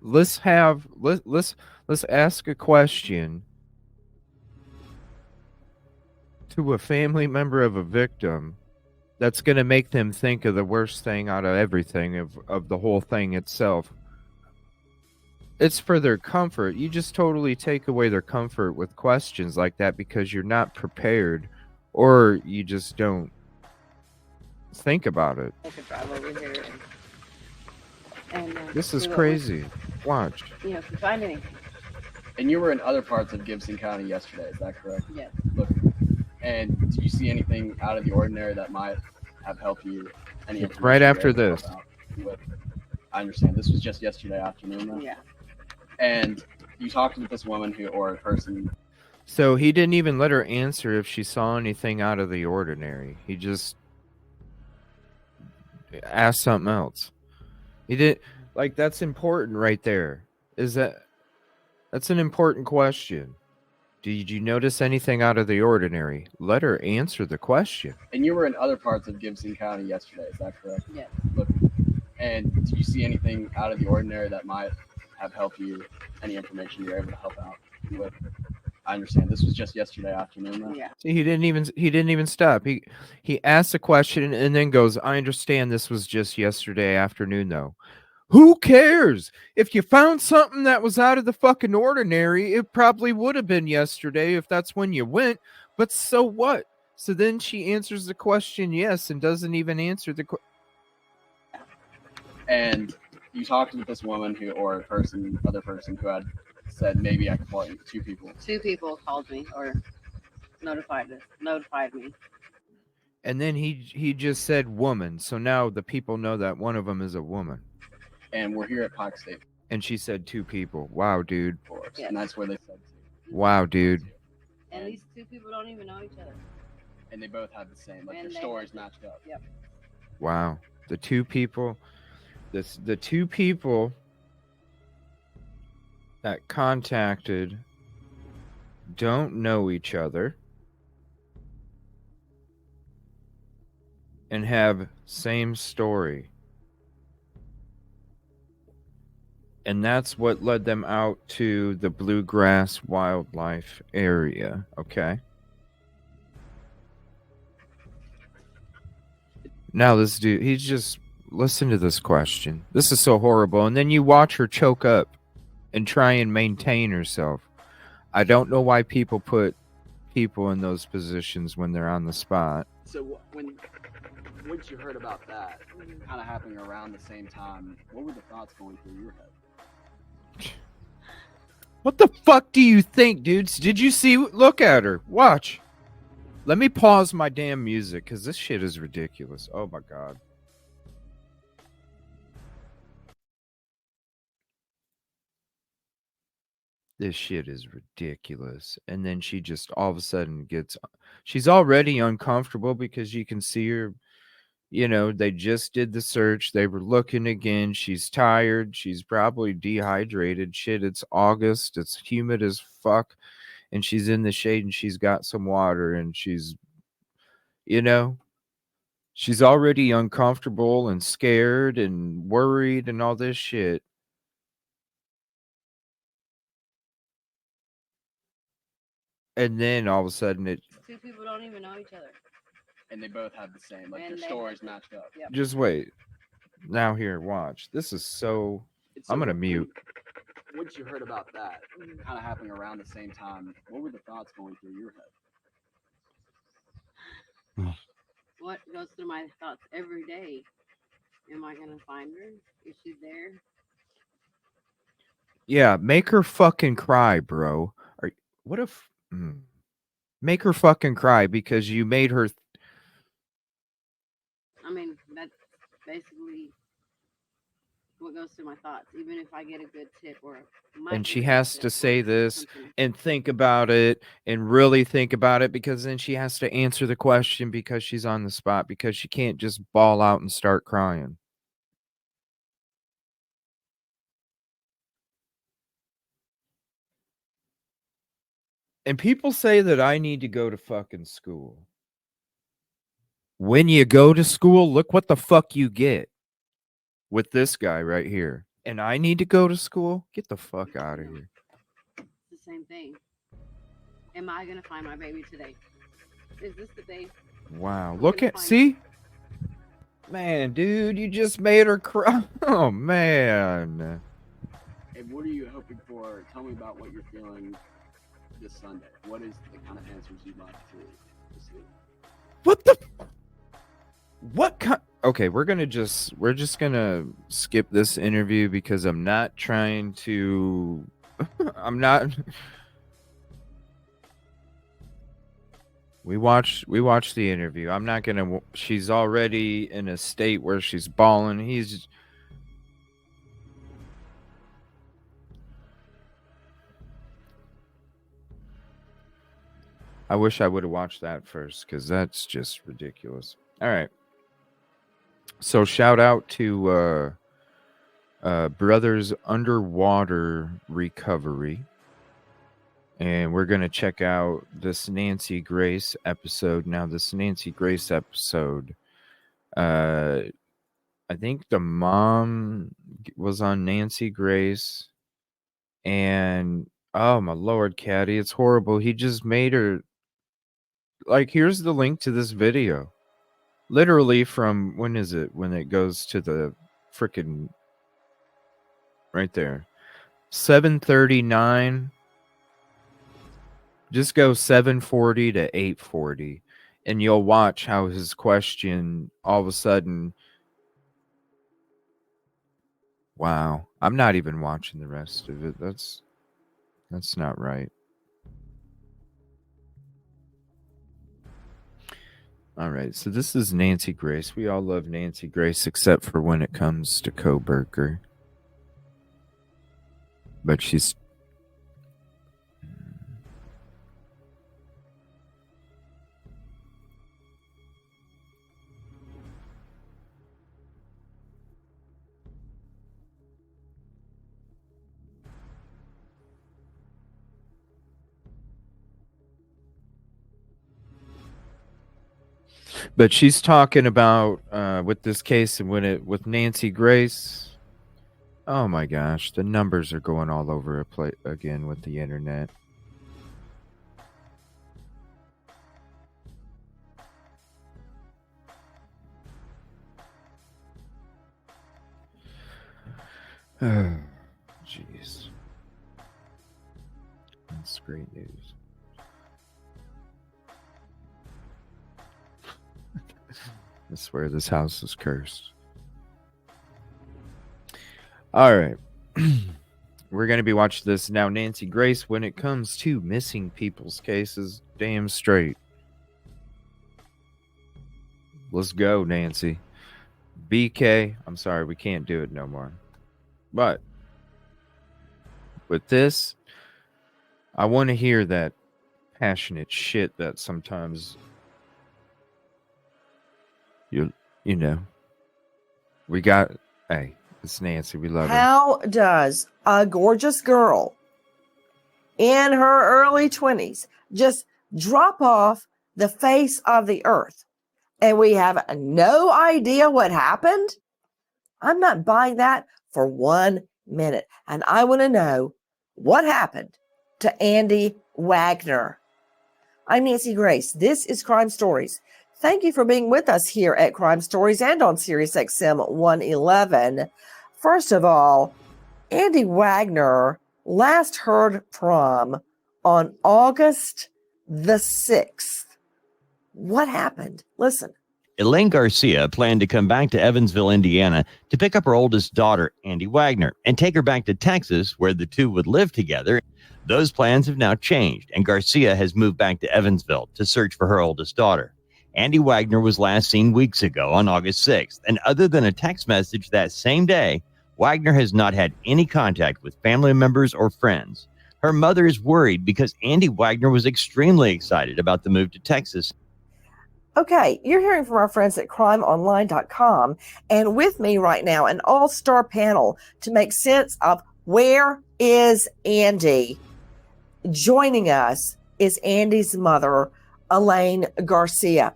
let's ask a question to a family member of a victim that's going to make them think of the worst thing out of everything, of the whole thing itself. It's for their comfort. You just totally take away their comfort with questions like that because you're not prepared, or you just don't think about it. I could drive over here and This is see what crazy. Watch. if we find any. And you were in other parts of Gibson County yesterday, is that correct? Yes. And do you see anything out of the ordinary that might have helped you? Any information Right you were after able to help this. out with? I understand. This was just yesterday afternoon, though. Yeah. And you talked with this woman person. So he didn't even let her answer if she saw anything out of the ordinary. He just asked something else. He did, like, that's important right there. That's an important question. Did you notice anything out of the ordinary? Let her answer the question. And you were in other parts of Gibson County yesterday, is that correct? Yeah. Look, and do you see anything out of the ordinary that might have helped you? Any information you're able to help out with? I understand this was just yesterday afternoon, though. Yeah. See, he didn't even stop. He asked a question and then goes, "I understand this was just yesterday afternoon, though." Who cares? If you found something that was out of the fucking ordinary, it probably would have been yesterday if that's when you went. But so what? So then she answers the question yes and doesn't even answer the question. And you talked with this woman other person who had said maybe I could call you. 2 people. 2 people called me or notified me. And then he just said woman. So now the people know that one of them is a woman. And we're here at Pike State. And she said 2 people. Wow, dude. Yeah. And that's where they said. Wow, dude. And these 2 people don't even know each other. And they both had the same. Like And their they stories had- matched up. Yep. Wow. The 2 people. The 2 people that contacted don't know each other and have same story. And that's what led them out to the Bluegrass Wildlife area, okay? Now this dude, he's just, listen to this question. This is so horrible. And then you watch her choke up and try and maintain herself. I don't know why people put people in those positions when they're on the spot. So once you heard about that, kind of happening around the same time, what were the thoughts going through your head? What the fuck do you think, dudes? Did you see? Look at her. Watch. Let me pause my damn music because this shit is ridiculous. Oh my God. This shit is ridiculous. And then she just all of a sudden she's already uncomfortable because you can see her, they just did the search. They were looking again. She's tired. She's probably dehydrated. Shit, it's August. It's humid as fuck. And she's in the shade and she's got some water and she's already uncomfortable and scared and worried and all this shit. And then all of a sudden 2 people don't even know each other. And they both had the same. Like And their they stories had- matched up. Yep. Just wait. Now here, watch. This is so... I'm going to mute. Once you heard about that, kind of happening around the same time, what were the thoughts going through your head? What goes through my thoughts every day? Am I going to find her? Is she there? Yeah, make her fucking cry, bro. What if... Make her fucking cry because you made her... I mean, that's basically what goes through my thoughts. Even if I get a good tip or... And she has to say this and think about it and really think about it because then she has to answer the question because she's on the spot because she can't just bawl out and start crying. And people say that I need to go to fucking school. When you go to school, look what the fuck you get with this guy right here. And I need to go to school? Get the fuck out of here. It's the same thing. Am I going to find my baby today? Is this the day? Wow. Look at... See? Man, dude, you just made her cry. Oh, man. And what are you hoping for? Tell me about what you're feeling this Sunday. What is the kind of answers you'd like to see? What the... What kind... Okay, we're just gonna skip this interview because I'm not trying to... I'm not... We watched the interview. I'm not gonna... She's already in a state where she's bawling. He's... I wish I would have watched that first because that's just ridiculous. All right. So shout out to Brothers Underwater Recovery. And we're going to check out this Nancy Grace episode. Now, this Nancy Grace episode, I think the mom was on Nancy Grace. And, oh, my Lord, Caddy, it's horrible. He just made her, like, here's the link to this video. Literally from, when is it? When it goes to the frickin' right there. 7:39. Just go 7:40 to 8:40, and you'll watch how his question all of a sudden. Wow, I'm not even watching the rest of it. That's not right. All right, so this is Nancy Grace. We all love Nancy Grace except for when it comes to Coburger. But she's talking about with this case and with Nancy Grace. Oh my gosh, the numbers are going all over a place again with the internet. Oh, jeez. That's great news. I swear this house is cursed. All right. We're going to be watching this now. Nancy Grace, when it comes to missing people's cases, damn straight. Let's go, Nancy. BK, I'm sorry, we can't do it no more. But with this, I want to hear that passionate shit that sometimes you know. We got, hey, it's Nancy. We love her. How does a gorgeous girl in her early 20s just drop off the face of the earth and we have no idea what happened? I'm not buying that for 1 minute. And I want to know what happened to Andi Wagner. I'm Nancy Grace. This is Crime Stories. Thank you for being with us here at Crime Stories and on Sirius XM 111. First of all, Andi Wagner last heard from on August the 6th. What happened? Listen. Elaine Garcia planned to come back to Evansville, Indiana to pick up her oldest daughter, Andi Wagner, and take her back to Texas where the two would live together. Those plans have now changed, and Garcia has moved back to Evansville to search for her oldest daughter. Andi Wagner was last seen weeks ago on August 6th, and other than a text message that same day, Wagner has not had any contact with family members or friends. Her mother is worried because Andi Wagner was extremely excited about the move to Texas. Okay, you're hearing from our friends at crimeonline.com, and with me right now, an all-star panel to make sense of where is Andi. Joining us is Andi's mother, Elaine Garcia.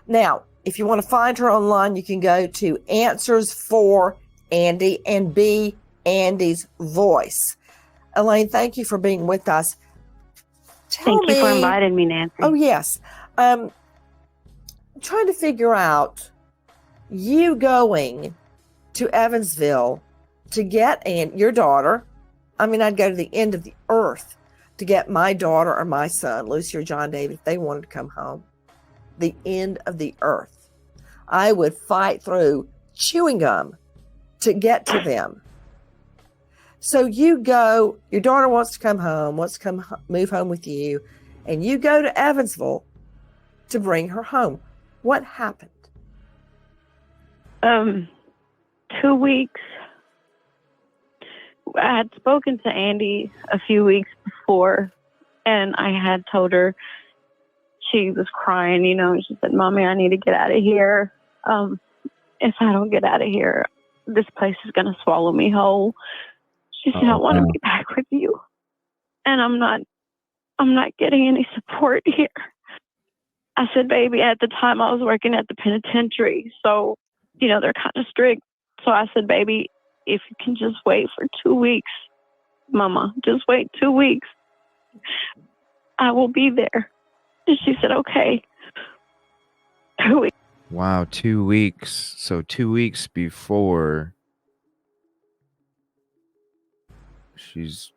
Now, if you want to find her online, you can go to Answers for Andi and be Andi's voice. Elaine, thank you for being with us. Thank you for inviting me, Nancy. Oh, yes. I'm trying to figure out you going to Evansville to get your daughter. I mean, I'd go to the end of the earth to get my daughter or my son, Lucy or John David, if they wanted to come home. The end of the earth. I would fight through chewing gum to get to them. So you go, your daughter wants to come home, wants to move home with you, and you go to Evansville to bring her home. What happened? 2 weeks. I had spoken to Andi a few weeks before, and I had told her, she was crying, and she said, "Mommy, I need to get out of here. If I don't get out of here, this place is going to swallow me whole." She said, "I want to be back with you." and I'm not getting any support here. I said, baby, at the time I was working at the penitentiary, so, you know, they're kind of strict. So I said, baby, if you can just wait for 2 weeks, Mama, just wait 2 weeks. I will be there. And she said, okay. 2 weeks. Wow, 2 weeks. So 2 weeks before she's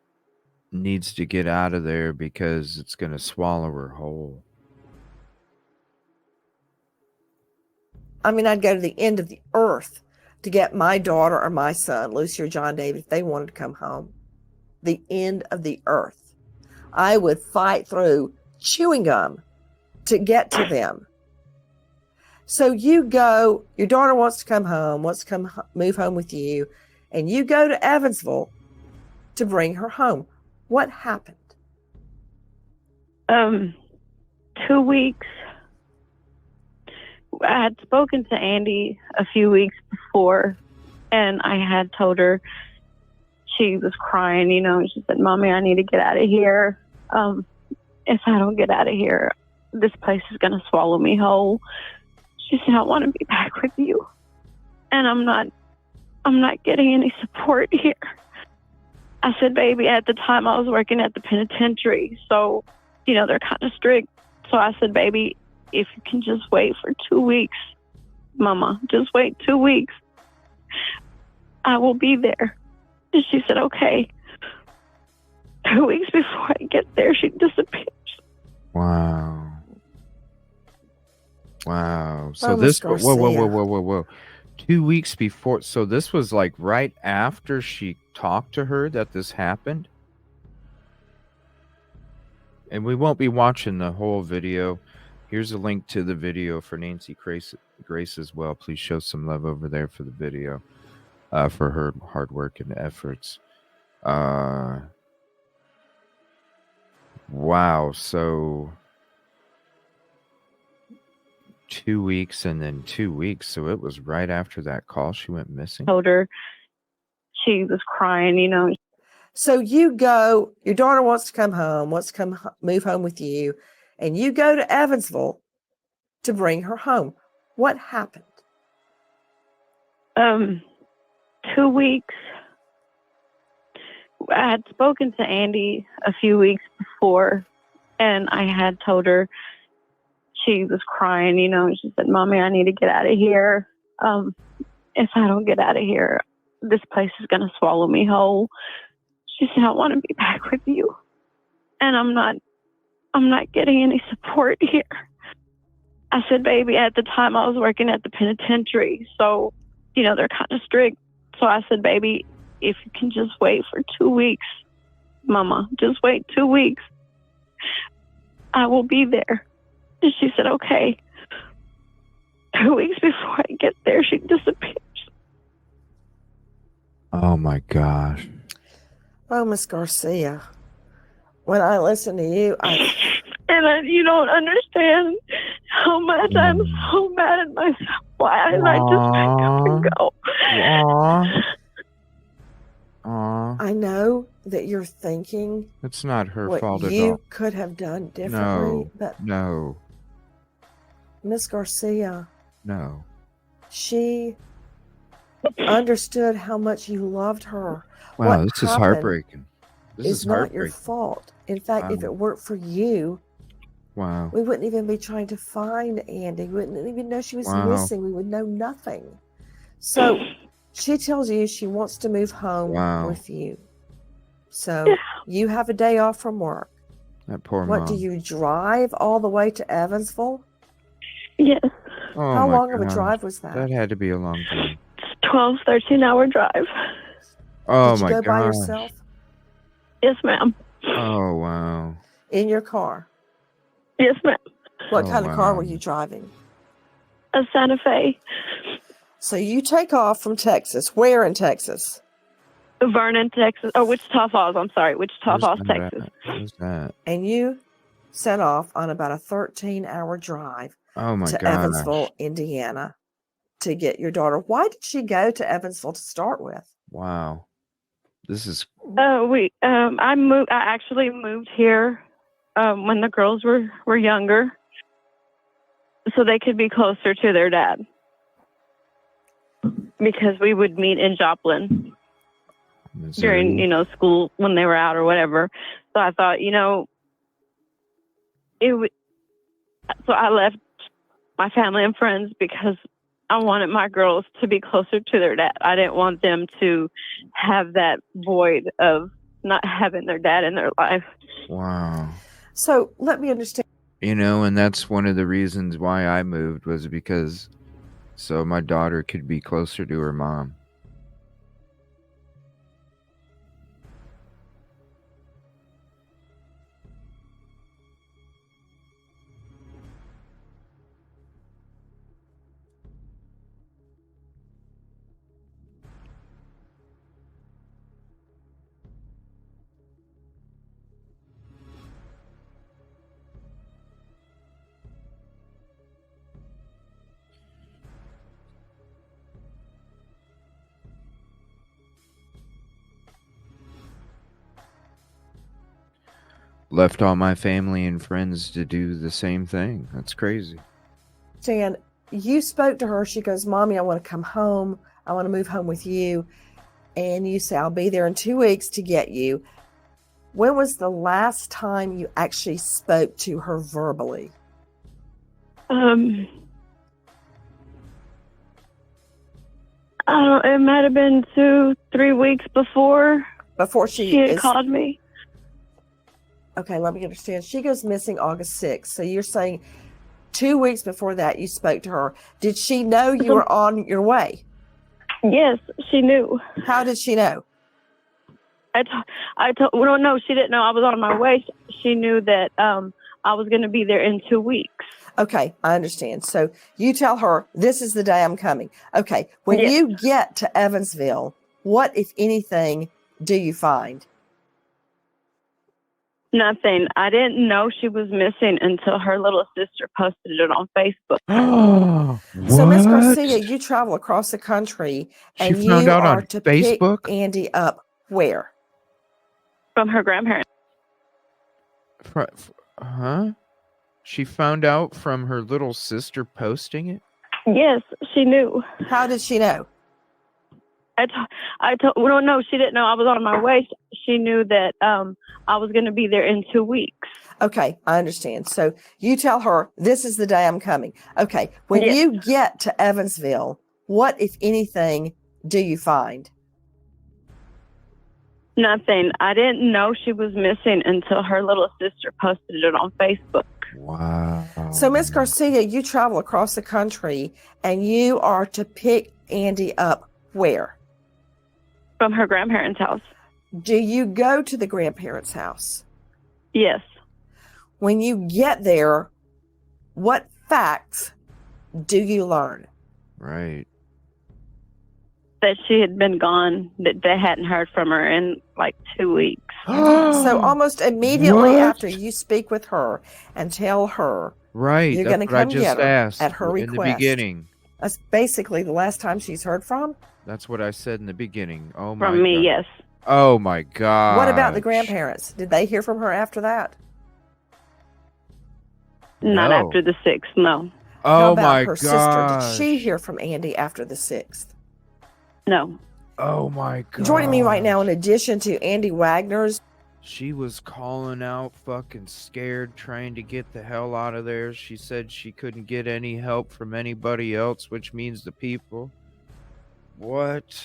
needs to get out of there because it's going to swallow her whole. I mean, I'd go to the end of the earth to get my daughter or my son, Lucy or John David, if they wanted to come home. The end of the earth. I would fight through chewing gum to get to them. So you go, your daughter wants to come home, wants to move home with you, and you go to Evansville to bring her home. What happened? 2 weeks. I had spoken to Andi a few weeks before, and I had told her, she was crying, you know, and she said, Mommy, I need to get out of here. If I don't get out of here, this place is going to swallow me whole. She said, I want to be back with you. And I'm not getting any support here. I said, baby, at the time I was working at the penitentiary, so, you know, they're kind of strict. So I said, baby, if you can just wait for 2 weeks, Mama, just wait 2 weeks. I will be there. And she said, okay. 2 weeks before I get there, she disappears. Wow. Wow. So Miss whoa. Garcia. 2 weeks before. So this was like right after she talked to her that this happened. And we won't be watching the whole video. Here's a link to the video for Nancy Grace as well. Please show some love over there for the video, for her hard work and efforts. Wow. So 2 weeks and then 2 weeks. So it was right after that call she went missing. Told her, she was crying, you know. So you go, your daughter wants to come home, wants to move home with you, and you go to Evansville to bring her home. What happened? 2 weeks. I had spoken to Andi a few weeks before, and I had told her, she was crying, you know, and she said, Mommy, I need to get out of here. If I don't get out of here, this place is going to swallow me whole. She said, I want to be back with you. And I'm not getting any support here. I said, baby, at the time I was working at the penitentiary, so, you know, they're kind of strict. So I said, baby, if you can just wait for 2 weeks, Mama, just wait 2 weeks. I will be there. And she said, okay. 2 weeks before I get there, she disappears. Oh my gosh. Oh, Miss Garcia, when I listen to you, you don't understand how much I'm so mad at myself. Why did I just go? I know that you're thinking It's not her what fault at you all. could have done differently, but No. Miss Garcia, No. she understood how much you loved her. Wow, What this is happened heartbreaking. This is is not your heartbreaking. fault. In fact, if Wow. it weren't for you, Wow. we wouldn't even be trying to find Andi. We wouldn't even know she was Wow. missing. We would know nothing. So she tells you she wants to move home Wow. with you. So you have a day off from work. That poor What, mom. do you drive all the way to Evansville? Yes. Oh How my long of a gosh. drive was that? That had to be a long drive. 12, 13-hour drive. Oh Did you my go by gosh. yourself? Yes, ma'am. Oh wow. In your car? Yes, ma'am. What Oh, kind of car wow. were you driving? A Santa Fe. So you take off from Texas. Where in Texas? Vernon, Texas. Oh, Wichita Falls. I'm sorry. Wichita Where's Falls, that Texas. at? Where's that? And you set off on about a 13-hour drive Oh my to gosh. Evansville, Indiana, to get your daughter. Why did she go to Evansville to start with? Wow. This is I actually moved here when the girls were younger, so they could be closer to their dad. Because we would meet in Joplin during, school when they were out or whatever. So I thought, so I left my family and friends because I wanted my girls to be closer to their dad. I didn't want them to have that void of not having their dad in their life. Wow. So let me understand. And that's one of the reasons why I moved, was because so my daughter could be closer to her mom. Left all my family and friends to do the same thing. That's crazy. Stan, you spoke to her. She goes, Mommy, I want to come home. I want to move home with you. And you say, I'll be there in 2 weeks to get you. When was the last time you actually spoke to her verbally? It might have been 2-3 weeks before she had called me. Okay, let me understand. She goes missing August 6th. So you're saying 2 weeks before that you spoke to her. Did she know you were on your way? Yes, she knew. How did she know? No, she didn't know I was on my way. She knew that I was going to be there in 2 weeks. Okay, I understand. So you tell her, this is the day I'm coming. Okay, when you get to Evansville, what, if anything, do you find? Nothing. I didn't know she was missing until her little sister posted it on Facebook. So, Miss Garcia, you travel across the country and She found you out are on to Facebook? pick Andi up where? From her grandparents. Huh? She found out from her little sister posting it? Yes, she knew. How did she know? No, she didn't know I was on my way. She knew that I was going to be there in 2 weeks. Okay, I understand. So you tell her, this is the day I'm coming. Okay, when you get to Evansville, what, if anything, do you find? Nothing. I didn't know she was missing until her little sister posted it on Facebook. Wow. So, Miss Garcia, you travel across the country and you are to pick Andi up where? From her grandparents' house. Do you go to the grandparents' house? Yes. When you get there, what facts do you learn? Right. That she had been gone, that they hadn't heard from her in like 2 weeks. So almost immediately after you speak with her and tell her you're going to come get her at her request. In the beginning. That's basically the last time she's heard from? That's what I said in the beginning. Oh my From me, God. yes. Oh my God. What about the grandparents? Did they hear from her after that? Not after the 6th, no. How about her sister? Did she hear from Andi after the 6th? No. Oh my God. Joining me right now, in addition to Andi Wagner's. She was calling out, fucking scared, trying to get the hell out of there. She said she couldn't get any help from anybody else, which means the people. What?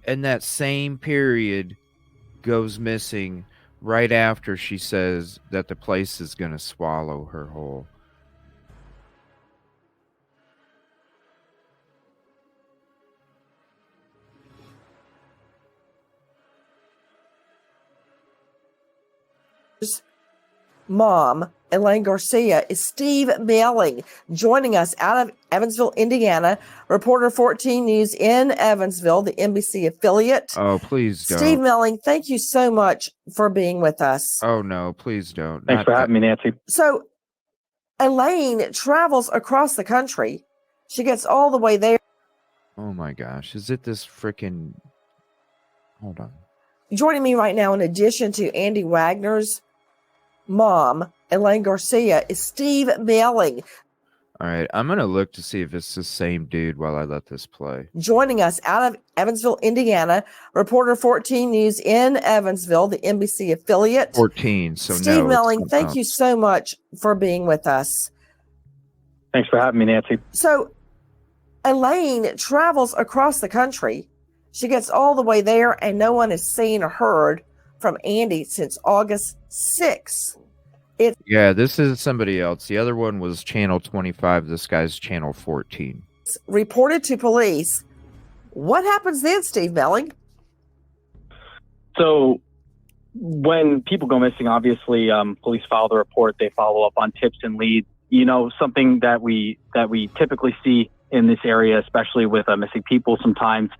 And that same period goes missing right after she says that the place is going to swallow her whole. Mom, Elaine Garcia, is Steve Melling, joining us out of Evansville, Indiana. Reporter 14 News in Evansville, the NBC affiliate. Oh, please don't. Steve Melling, thank you so much for being with us. Oh, no, please don't. Thanks for having me, Nancy. So, Elaine travels across the country. She gets all the way there. Oh, my gosh. Is it this freaking Hold on. Joining me right now, in addition to Andi Wagner's mom, Elaine Garcia, is Steve Melling. All right, I'm going to look to see if it's the same dude while I let this play. Joining us out of Evansville, Indiana, reporter 14 News in Evansville, the NBC affiliate. 14, so Steve no. Melling, thank you so much for being with us. Thanks for having me, Nancy. So, Elaine travels across the country. She gets all the way there, and no one has seen or heard from Andi since August 6th. Yeah, this is somebody else. The other one was Channel 25. This guy's Channel 14. Reported to police. What happens then, Steve Melling? So when people go missing, obviously, police file the report. They follow up on tips and leads. You know, something that we typically see in this area, especially with missing people, sometimes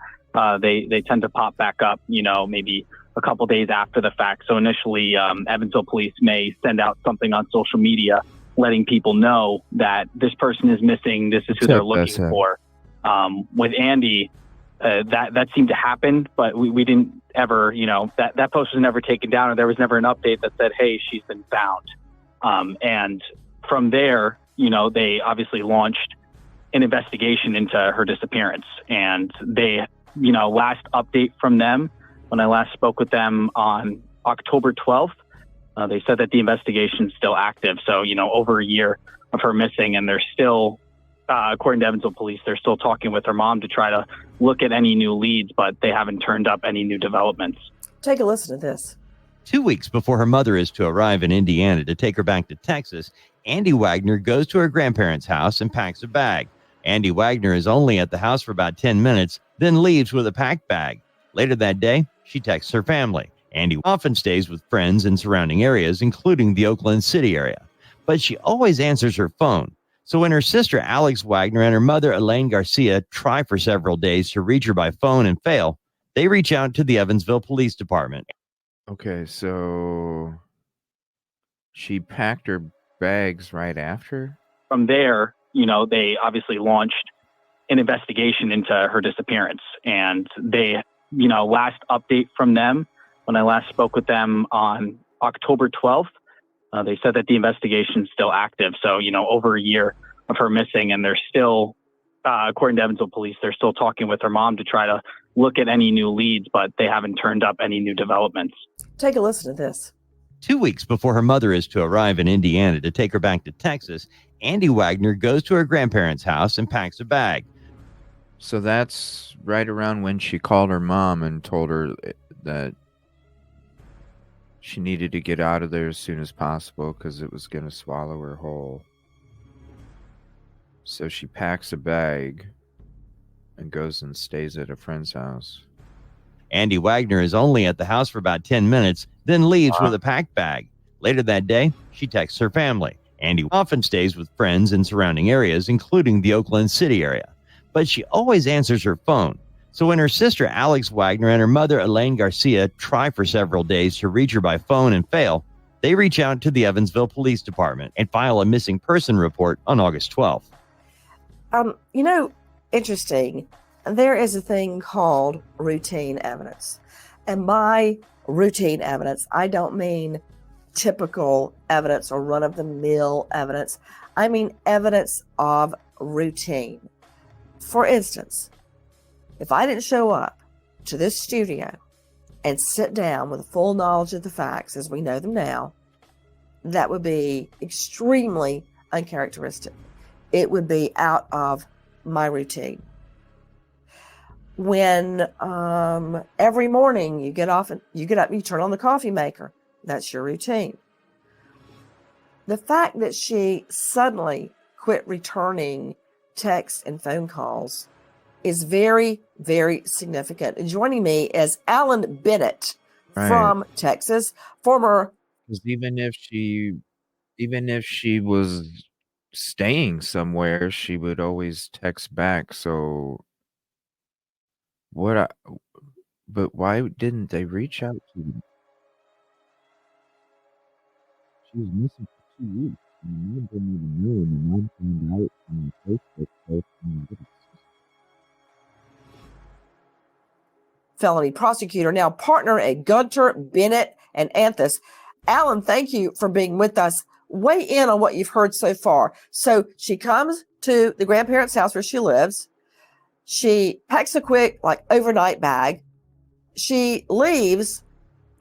they tend to pop back up, you know, maybe a couple days after the fact. So initially, Evansville police may send out something on social media letting people know that this person is missing, this is who they're looking for. With Andi, that seemed to happen, but we didn't ever, you know, that post was never taken down, or there was never an update that said, hey, she's been found. And from there, you know, they obviously launched an investigation into her disappearance. And they, you know, last update from them, when I last spoke with them on October 12th, they said that the investigation is still active. So, you know, over a year of her missing, and they're still, according to Evansville police, they're still talking with her mom to try to look at any new leads, but they haven't turned up any new developments. Take a listen to this. 2 weeks before her mother is to arrive in Indiana to take her back to Texas, Andi Wagner goes to her grandparents' house and packs a bag. Andi Wagner is only at the house for about 10 minutes, then leaves with a packed bag. Later that day, she texts her family. Andi often stays with friends in surrounding areas, including the Oakland City area. But she always answers her phone. So when her sister Alex Wagner and her mother Elaine Garcia try for several days to reach her by phone and fail, they reach out to the Evansville Police Department. Okay, so she packed her bags right after? From there, you know, they obviously launched an investigation into her disappearance. And they, you know, last update from them, when I last spoke with them on October 12th, they said that the investigation is still active. So, you know, over a year of her missing, and they're still, according to Evansville police, they're still talking with her mom to try to look at any new leads, but they haven't turned up any new developments. Take a listen to this. 2 weeks before her mother is to arrive in Indiana to take her back to Texas, Andi Wagner goes to her grandparents' house and packs a bag. So that's right around when she called her mom and told her that she needed to get out of there as soon as possible because it was going to swallow her whole. So she packs a bag and goes and stays at a friend's house. Andi Wagner is only at the house for about 10 minutes, then leaves with a packed bag. Later that day, she texts her family. Andi often stays with friends in surrounding areas, including the Oakland City area. But she always answers her phone. So when her sister Alex Wagner and her mother Elaine Garcia try for several days to reach her by phone and fail, they reach out to the Evansville Police Department and file a missing person report on August 12th. You know, interesting. There is a thing called routine evidence. And by routine evidence, I don't mean typical evidence or run-of-the-mill evidence. I mean evidence of routine. For instance, if I didn't show up to this studio and sit down with full knowledge of the facts as we know them now, that would be extremely uncharacteristic. It would be out of my routine. When every morning you get up and you turn on the coffee maker, that's your routine. The fact that she suddenly quit returning texts and phone calls is very, very significant. And joining me is Alan Bennett from Texas, former. Because even if she was staying somewhere, she would always text back. So but why didn't they reach out to them? She was missing for 2 weeks. And the mom didn't even know, and the mom found out on Facebook post. felony prosecutor, now partner at Gunter, Bennett, and Anthus. Alan, thank you for being with us. Weigh in on what you've heard so far. So she comes to the grandparents' house where she lives. She packs a quick, overnight bag. She leaves.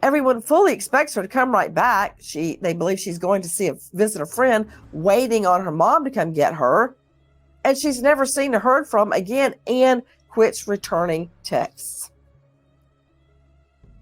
Everyone fully expects her to come right back. They believe she's going to visit a friend, waiting on her mom to come get her. And she's never seen or heard from again, and quits returning texts.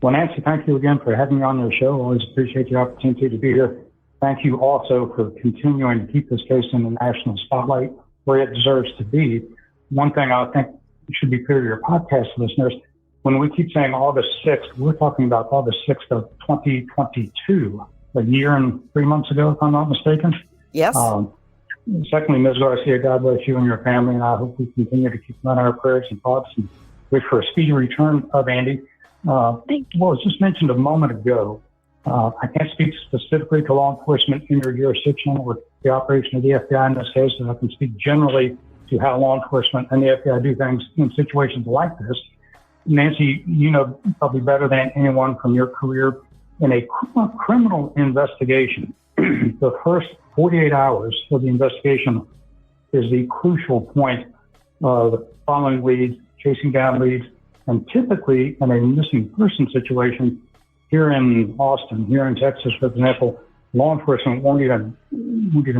Well, Nancy, thank you again for having me on your show. Always appreciate the opportunity to be here. Thank you also for continuing to keep this case in the national spotlight where it deserves to be. One thing I think should be clear to your podcast listeners, when we keep saying August 6th, we're talking about August 6th of 2022, a year and 3 months ago, if I'm not mistaken. Yes. Secondly, Ms. Garcia, God bless you and your family, and I hope we continue to keep on our prayers and thoughts and wish for a speedy return of Andi. Well, it was just mentioned a moment ago. I can't speak specifically to law enforcement in your jurisdiction or the operation of the FBI in this case, and I can speak generally to how law enforcement and the FBI do things in situations like this. Nancy, you know probably better than anyone from your career in a criminal investigation. The first 48 hours of the investigation is the crucial point of following leads, chasing down leads, and typically in a missing person situation here in Austin, here in Texas, for example, law enforcement won't even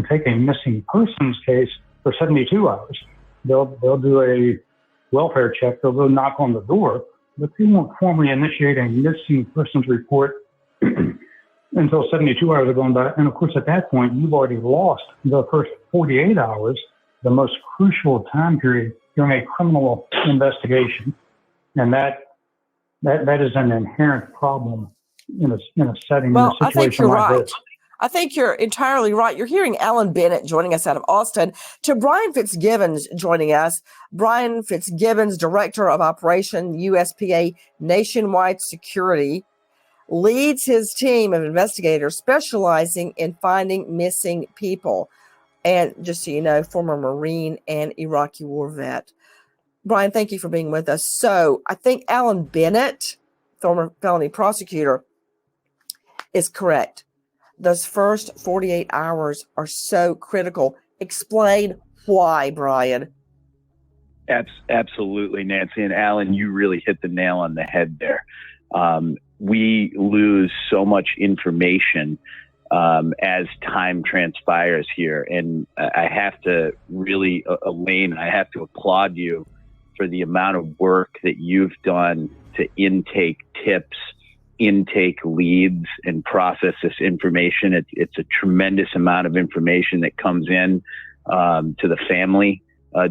take a missing persons case for 72 hours. They'll do a welfare check. They'll go knock on the door, but they won't formally initiate a missing persons report until 72 hours are gone by. And of course, at that point, you've already lost the first 48 hours, the most crucial time period during a criminal investigation. And that is an inherent problem in a setting, in a situation I think you're like right. this. I think you're entirely right. You're hearing Alan Bennett joining us out of Austin, to Brian Fitzgibbons joining us. Brian Fitzgibbons, Director of Operation USPA Nationwide Security, leads his team of investigators specializing in finding missing people. And just so you know, former Marine and Iraqi war vet. Brian, thank you for being with us. So I think Alan Bennett, former felony prosecutor, is correct. Those first 48 hours are so critical. Explain why, Brian. Absolutely, Nancy. And Alan, you really hit the nail on the head there. We lose so much information as time transpires here. And I have to really, Elaine, I have to applaud you for the amount of work that you've done to intake tips, intake leads, and process this information. It's a tremendous amount of information that comes in to the family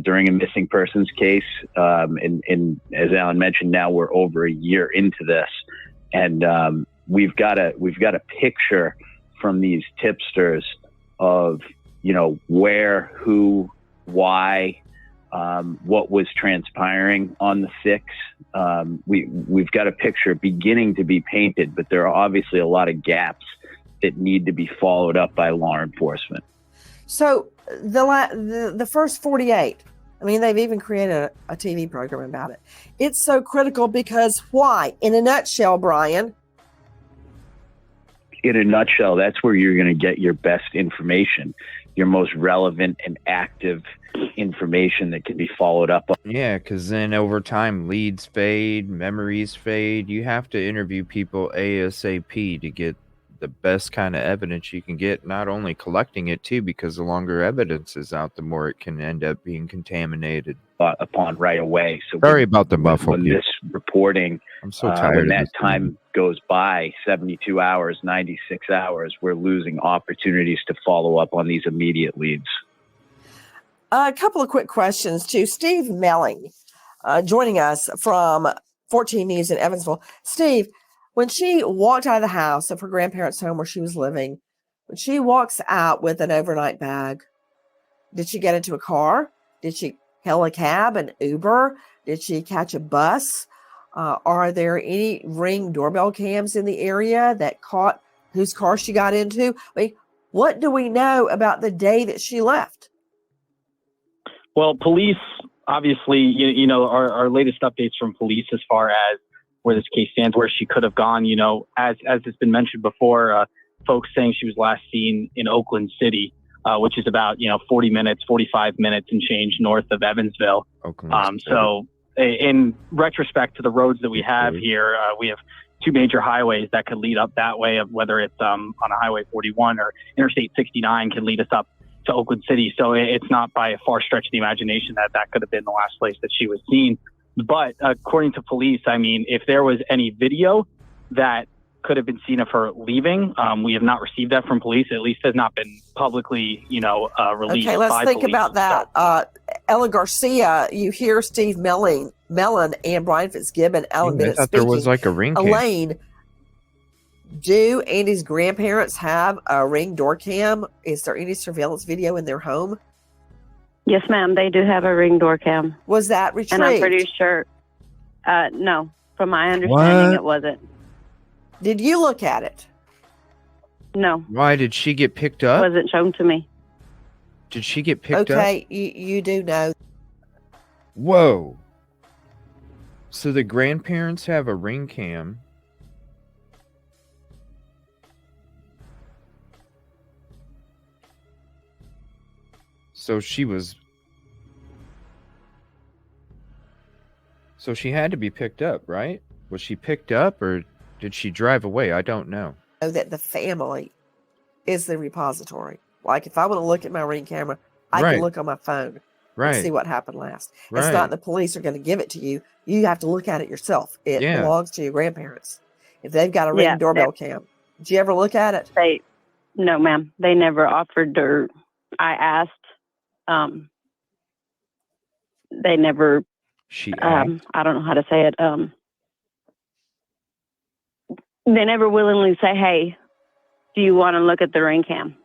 during a missing persons case. And as Alan mentioned, now we're over a year into this, and we've got a picture from these tipsters of, where, who, why, what was transpiring on the 6th. We've got a picture beginning to be painted, but there are obviously a lot of gaps that need to be followed up by law enforcement. So the first 48, I mean, they've even created a TV program about it. It's so critical because why? In a nutshell, Brian. In a nutshell, that's where you're going to get your best information, your most relevant and active information that can be followed up on. Yeah, because then over time, leads fade, memories fade. You have to interview people ASAP to get the best kind of evidence you can get, not only collecting it too, because the longer evidence is out, the more it can end up being contaminated upon right away. So sorry about the muffle. When this reporting, I'm so tired when of that this time goes by, 72 hours, 96 hours, we're losing opportunities to follow up on these immediate leads. A couple of quick questions to Steve Melling, joining us from 14 News in Evansville. Steve, when she walked out of the house of her grandparents' home where she was living, when she walks out with an overnight bag, did she get into a car? Did she hail a cab, an Uber? Did she catch a bus? Are there any Ring doorbell cams in the area that caught whose car she got into? I mean, what do we know about the day that she left? Well, police, obviously, our latest updates from police as far as where this case stands, where she could have gone. You know, as has been mentioned before, folks saying she was last seen in Oakland City, which is about 45 minutes and change north of Evansville. So in retrospect to the roads that we have here, we have two major highways that could lead up that way, of whether it's on a Highway 41 or Interstate 69 can lead us up to Oakland City. So it's not by a far stretch of the imagination that could have been the last place that she was seen. But according to police, I mean, if there was any video that could have been seen of her leaving, we have not received that from police. At least has not been publicly, released. Okay, let's by think police. about that. Ella Garcia, you hear Steve Mellon and Brian Fitzgibbon, Alan I Bennett thought speaking. there was like a ring cam. Elaine, do Andy's grandparents have a Ring door cam? Is there any surveillance video in their home? Yes, ma'am. They do have a Ring door cam. Was that retrieved? And I'm pretty sure, no. From my understanding, What? it wasn't. Did you look at it? No. Why did she get picked up? It wasn't shown to me. Did she get picked up? Okay, you do know. Whoa. So the grandparents have a ring cam. So she had to be picked up, right? Was she picked up or did she drive away? I don't know. That the family is the repository. Like if I want to look at my Ring camera, I can look on my phone and see what happened last. It's not the police are going to give it to you. You have to look at it yourself. It belongs to your grandparents. If they've got a Ring doorbell cam. Did you ever look at it? No, ma'am. They never offered or I asked. They never. She asked? I don't know how to say it. They never willingly say, "Hey, do you want to look at the Ring cam?"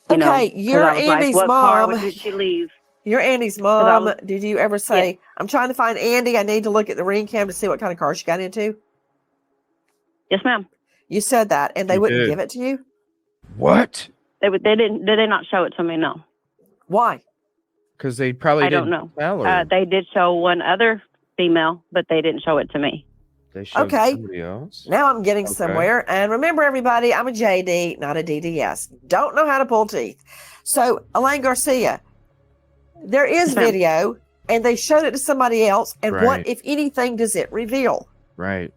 You're Andy's what mom. Car did she leave? You're Andy's mom. Did you ever say, I'm trying to find Andy. I need to look at the Ring cam to see what kind of car she got into? Yes, ma'am. You said that, and they wouldn't give it to you? What? They didn't. Did they not show it to me? No. Why? Because they probably I didn't don't know. tell her. They did show one other female, but they didn't show it to me. They showed somebody else. Now I'm getting somewhere. And remember, everybody, I'm a JD, not a DDS. Don't know how to pull teeth. So, Elaine Garcia, there is video, and they showed it to somebody else. And what, if anything, does it reveal? Right.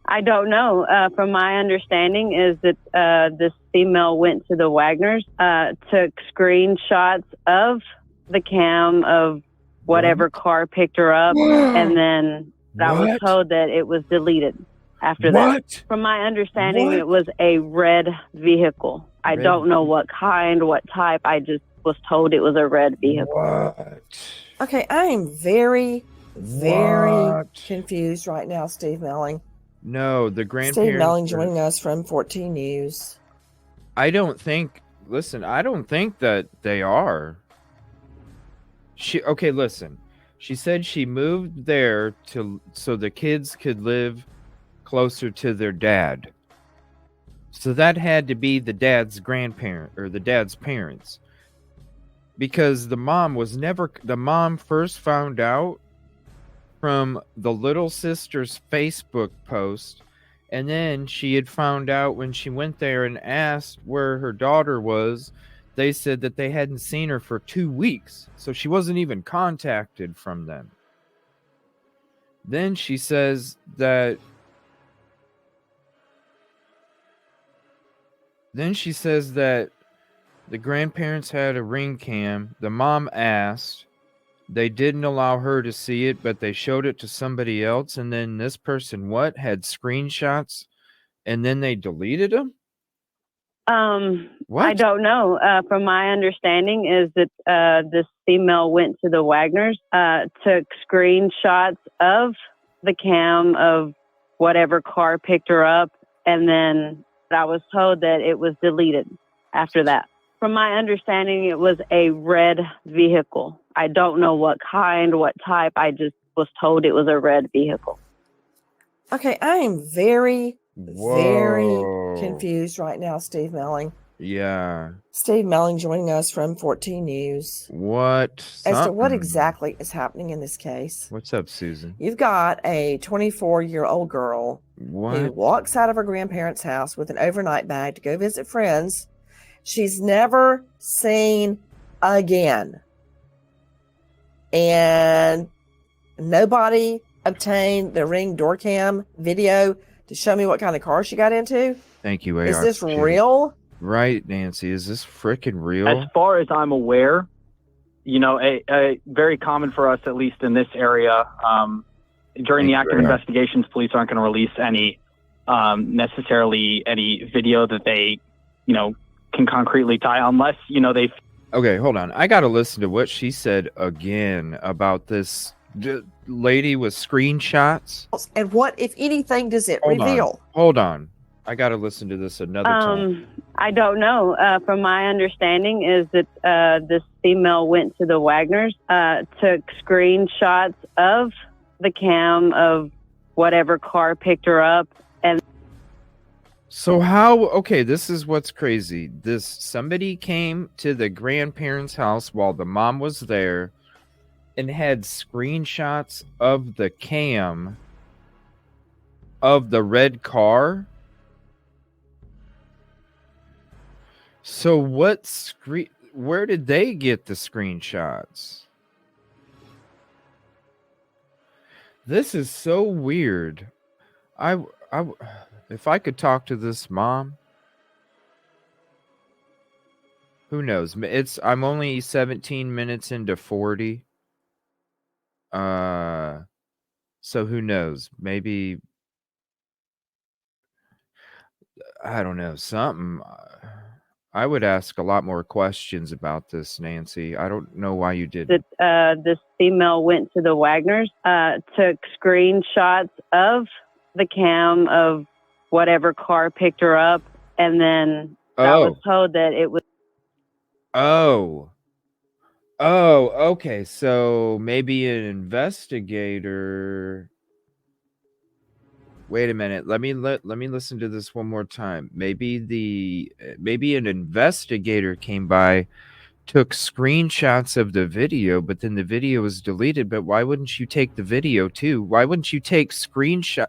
I don't know. From my understanding is that this female went to the Wagners, took screenshots of the cam of whatever car picked her up, and then I was told that it was deleted after that. From my understanding, it was a red vehicle. I don't know what kind, what type. I just was told it was a red vehicle. Okay, I am very, very confused right now, Steve Melling. No, the grandparents. Steve Melling joining us from 14 News. I don't think that they are. Listen. She said she moved there so the kids could live closer to their dad. So that had to be the dad's grandparent or the dad's parents. Because the mom first found out from the little sister's Facebook post, and then she had found out when she went there and asked where her daughter was. They said that they hadn't seen her for 2 weeks, so she wasn't even contacted from them. Then she says that the grandparents had a Ring cam. The mom asked. They didn't allow her to see it, but they showed it to somebody else. And then this person, had screenshots, and then they deleted them? I don't know. From my understanding is that this female went to the Wagners, took screenshots of the cam of whatever car picked her up, and then I was told that it was deleted after that. From my understanding, it was a red vehicle. I don't know what kind, what type. I just was told it was a red vehicle. Okay, I am very, very confused right now, Steve Melling. Yeah. Steve Melling joining us from 14 News. What? As to what Something. exactly is happening in this case. What's up, Susan? You've got a 24-year-old girl who What? walks out of her grandparents' house with an overnight bag to go visit friends she's never seen again. And nobody obtained the Ring door cam video to show me what kind of car she got into. Thank you, AR. Is this Appreciate it. real? Right, Nancy. Is this freaking real? As far as I'm aware, you know, a very common for us, at least in this area, during the active investigations, police aren't going to release any necessarily any video that they, you know, can concretely tie unless, you know, they. Okay, hold on. I got to listen to what she said again about this lady with screenshots. And what, if anything, does it reveal? Hold on. I got to listen to this another time. I don't know. From my understanding is that this female went to the Wagners, took screenshots of the cam of whatever car picked her up, and So how, okay, this is what's crazy. Somebody came to the grandparents' house while the mom was there and had screenshots of the cam of the red car. So where did they get the screenshots? This is so weird. If I could talk to this mom, who knows? I'm only 17 minutes into 40. So who knows? Maybe, I don't know, something. I would ask a lot more questions about this, Nancy. I don't know why you didn't. that this female went to the Wagners, took screenshots of the cam of whatever car picked her up, and then I was told that it was. Oh, okay. So maybe an investigator. Wait a minute. Let me listen to this one more time. Maybe an investigator came by, took screenshots of the video, but then the video was deleted. But why wouldn't you take the video too? Why wouldn't you take screenshot?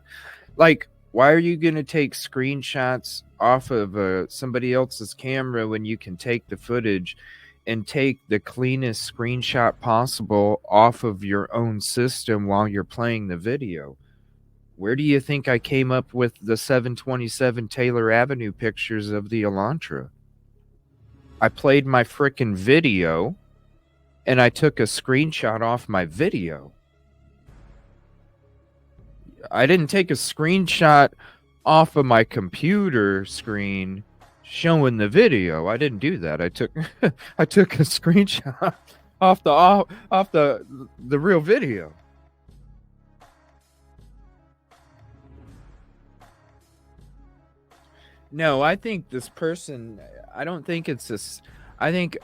Like, why are you going to take screenshots off of somebody else's camera when you can take the footage and take the cleanest screenshot possible off of your own system while you're playing the video? Where do you think I came up with the 727 Taylor Avenue pictures of the Elantra? I played my frickin' video and I took a screenshot off my video. I didn't take a screenshot off of my computer screen showing the video. I didn't do that. I took a screenshot off the real video. No, I think this person, I don't think it's this. I think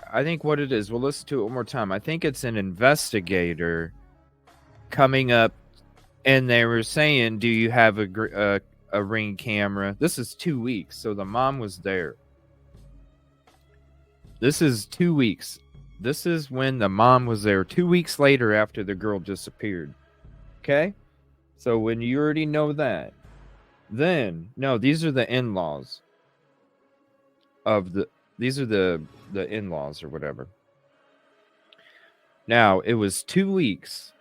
what it is, we'll listen to it one more time. I think it's an investigator coming up, and they were saying, do you have a Ring camera? This is 2 weeks, so the mom was there. This is 2 weeks. This is when the mom was there 2 weeks later after the girl disappeared. Okay? So when you already know that, then, no, these are the in-laws these are the in-laws or whatever. Now, it was 2 weeks.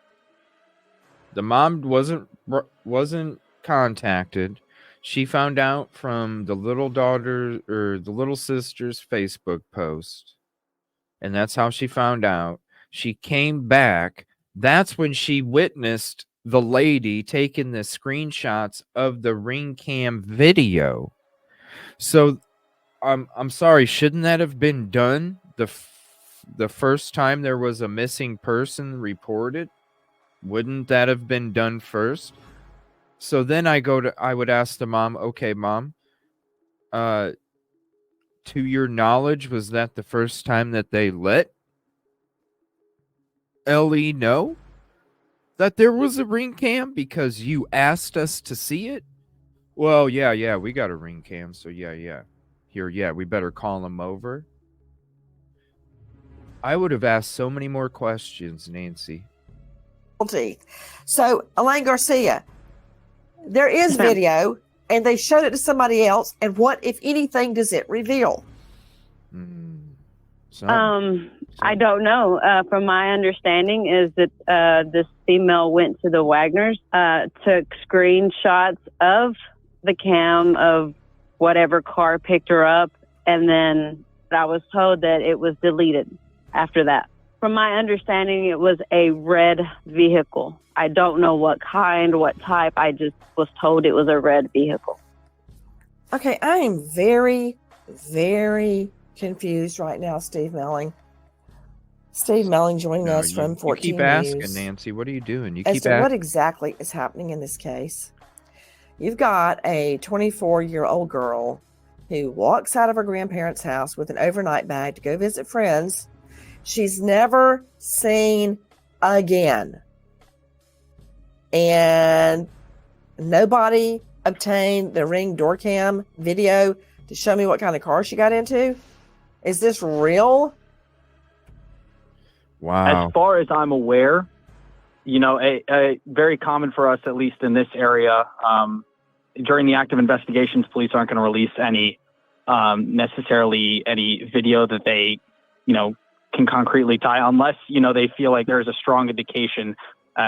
The mom wasn't contacted. She found out from the little daughter or the little sister's Facebook post. And that's how she found out. She came back. That's when she witnessed the lady taking the screenshots of the Ring cam video. So I'm sorry, shouldn't that have been done the first time there was a missing person reported? Wouldn't that have been done first? So then I would ask the mom, okay, mom, to your knowledge, was that the first time that they let Ellie know that there was a Ring cam because you asked us to see it? Well, yeah, we got a Ring cam, so yeah. here yet. We better call him over. I would have asked so many more questions, Nancy. So, Elaine Garcia, there is video, and they showed it to somebody else. And what, if anything, does it reveal? I don't know. From my understanding is that this female went to the Wagners, took screenshots of the cam of whatever car picked her up, and then I was told that it was deleted after that. From my understanding, it was a red vehicle. I don't know what kind, what type. I just was told it was a red vehicle. Okay, I am very, very confused right now, Steve Melling. Steve Melling joining us from 14 You keep asking, News. Nancy. What are you doing? You As keep to asking. what exactly is happening in this case. You've got a 24-year-old girl who walks out of her grandparents' house with an overnight bag to go visit friends. She's never seen again. And nobody obtained the Ring door cam video to show me what kind of car she got into. Is this real? Wow. As far as I'm aware, you know, a very common for us, at least in this area, during the active investigations, police aren't going to release any necessarily any video that they, you know, can concretely tie, unless, you know, they feel like there's a strong indication,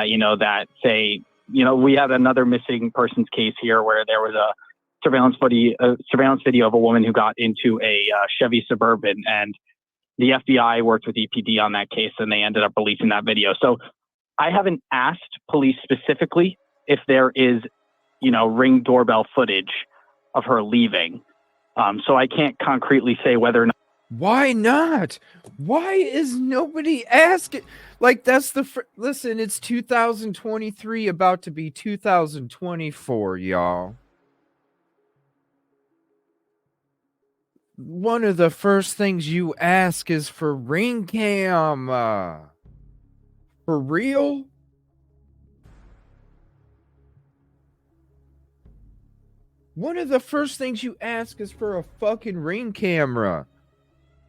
you know, that say, you know, we had another missing persons case here where there was a surveillance video of a woman who got into a Chevy Suburban, and the FBI worked with EPD on that case, and they ended up releasing that video. So I haven't asked police specifically if there is, you know, Ring doorbell footage of her leaving. So I can't concretely say whether or not. Why not? Why is nobody asking? Like, that's the listen, it's 2023, about to be 2024, y'all. One of the first things you ask is for Ring cam. For real? One of the first things you ask is for a fucking Ring camera.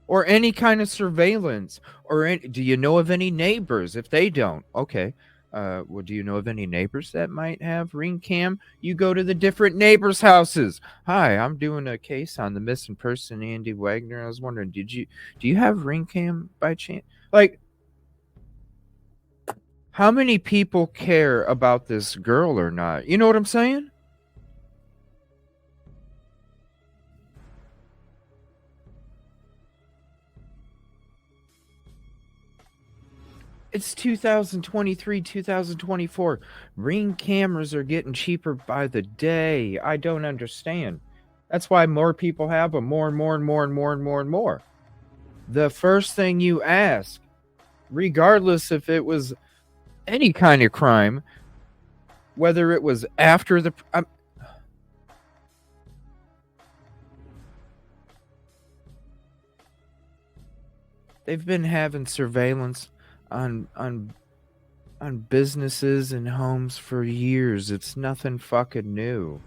Or any kind of surveillance. Or do you know of any neighbors? If they don't, okay. Well, do you know of any neighbors that might have Ring cam? You go to the different neighbors' houses. Hi, I'm doing a case on the missing person, Andi Wagner. I was wondering, do you have Ring cam by chance? Like, how many people care about this girl or not? You know what I'm saying? It's 2023, 2024. Ring cameras are getting cheaper by the day. I don't understand. That's why more people have them. More and more and more and more and more and more. The first thing you ask, regardless if it was any kind of crime, whether it was after the... they've been having surveillance on businesses and homes for years. It's nothing fucking new.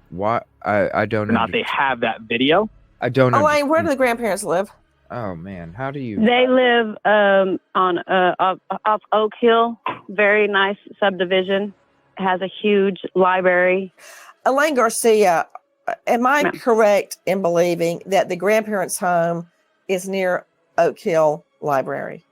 Why? I don't know. Not they have that video. I don't know. Elaine, where do the grandparents live? Oh man, how do you? They live on off Oak Hill, very nice subdivision. Has a huge library. Elaine Garcia, am I correct in believing that the grandparents' home is near Oak Hill Library?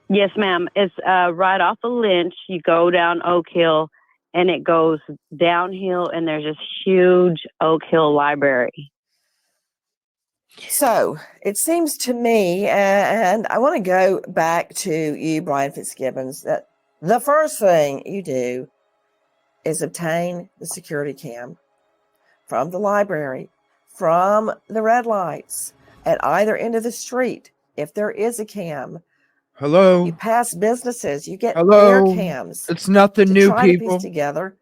Yes, ma'am. It's right off of Lynch. You go down Oak Hill, and it goes downhill, and there's this huge Oak Hill Library. So it seems to me, and I want to go back to you, Brian Fitzgibbons, that the first thing you do is obtain the security cam from the library, from the red lights at either end of the street. If there is a cam, hello, you pass businesses, you get hello their cams. It's nothing to new, try people. to piece together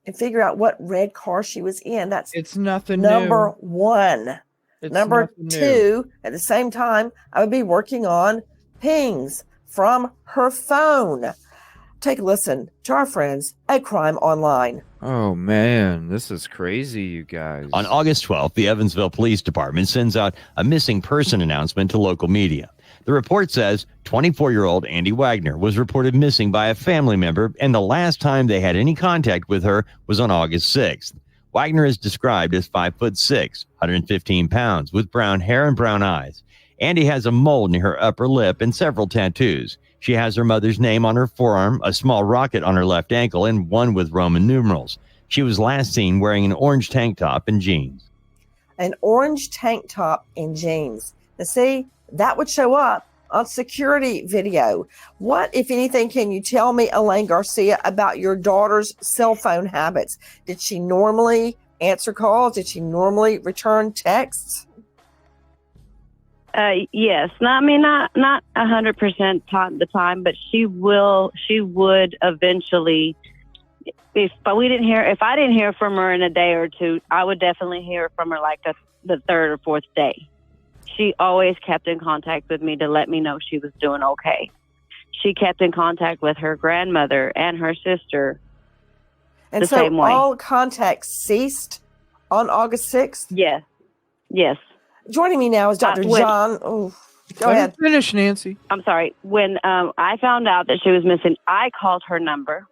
and figure out what red car she was in. That's it's nothing number new. one. It's Number nothing two, new. at the same time, I would be working on pings from her phone. take a listen to our friends at Crime Online. Oh, man, this is crazy, you guys. On August 12th, the Evansville Police Department sends out a missing person announcement to local media. The report says 24-year-old Andi Wagner was reported missing by a family member, and the last time they had any contact with her was on August 6th. Wagner is described as 5'6", 115 pounds, with brown hair and brown eyes. Andi has a mole near her upper lip and several tattoos. She has her mother's name on her forearm, a small rocket on her left ankle, and one with Roman numerals. She was last seen wearing an orange tank top and jeans. An orange tank top and jeans. Now, see, that would show up on security video. What, if anything, can you tell me, Elaine Garcia, about your daughter's cell phone habits? Did she normally answer calls? Did she normally return texts? Yes. Not 100% the time, but she would eventually. If I didn't hear from her in a day or two, I would definitely hear from her like the third or fourth day. She always kept in contact with me to let me know she was doing okay. She kept in contact with her grandmother and her sister and so same way. All contact ceased on August 6th? Yes. Yes. Joining me now is Dr. John. Oh, go ahead. Finish, Nancy. I'm sorry. When I found out that she was missing, I called her number.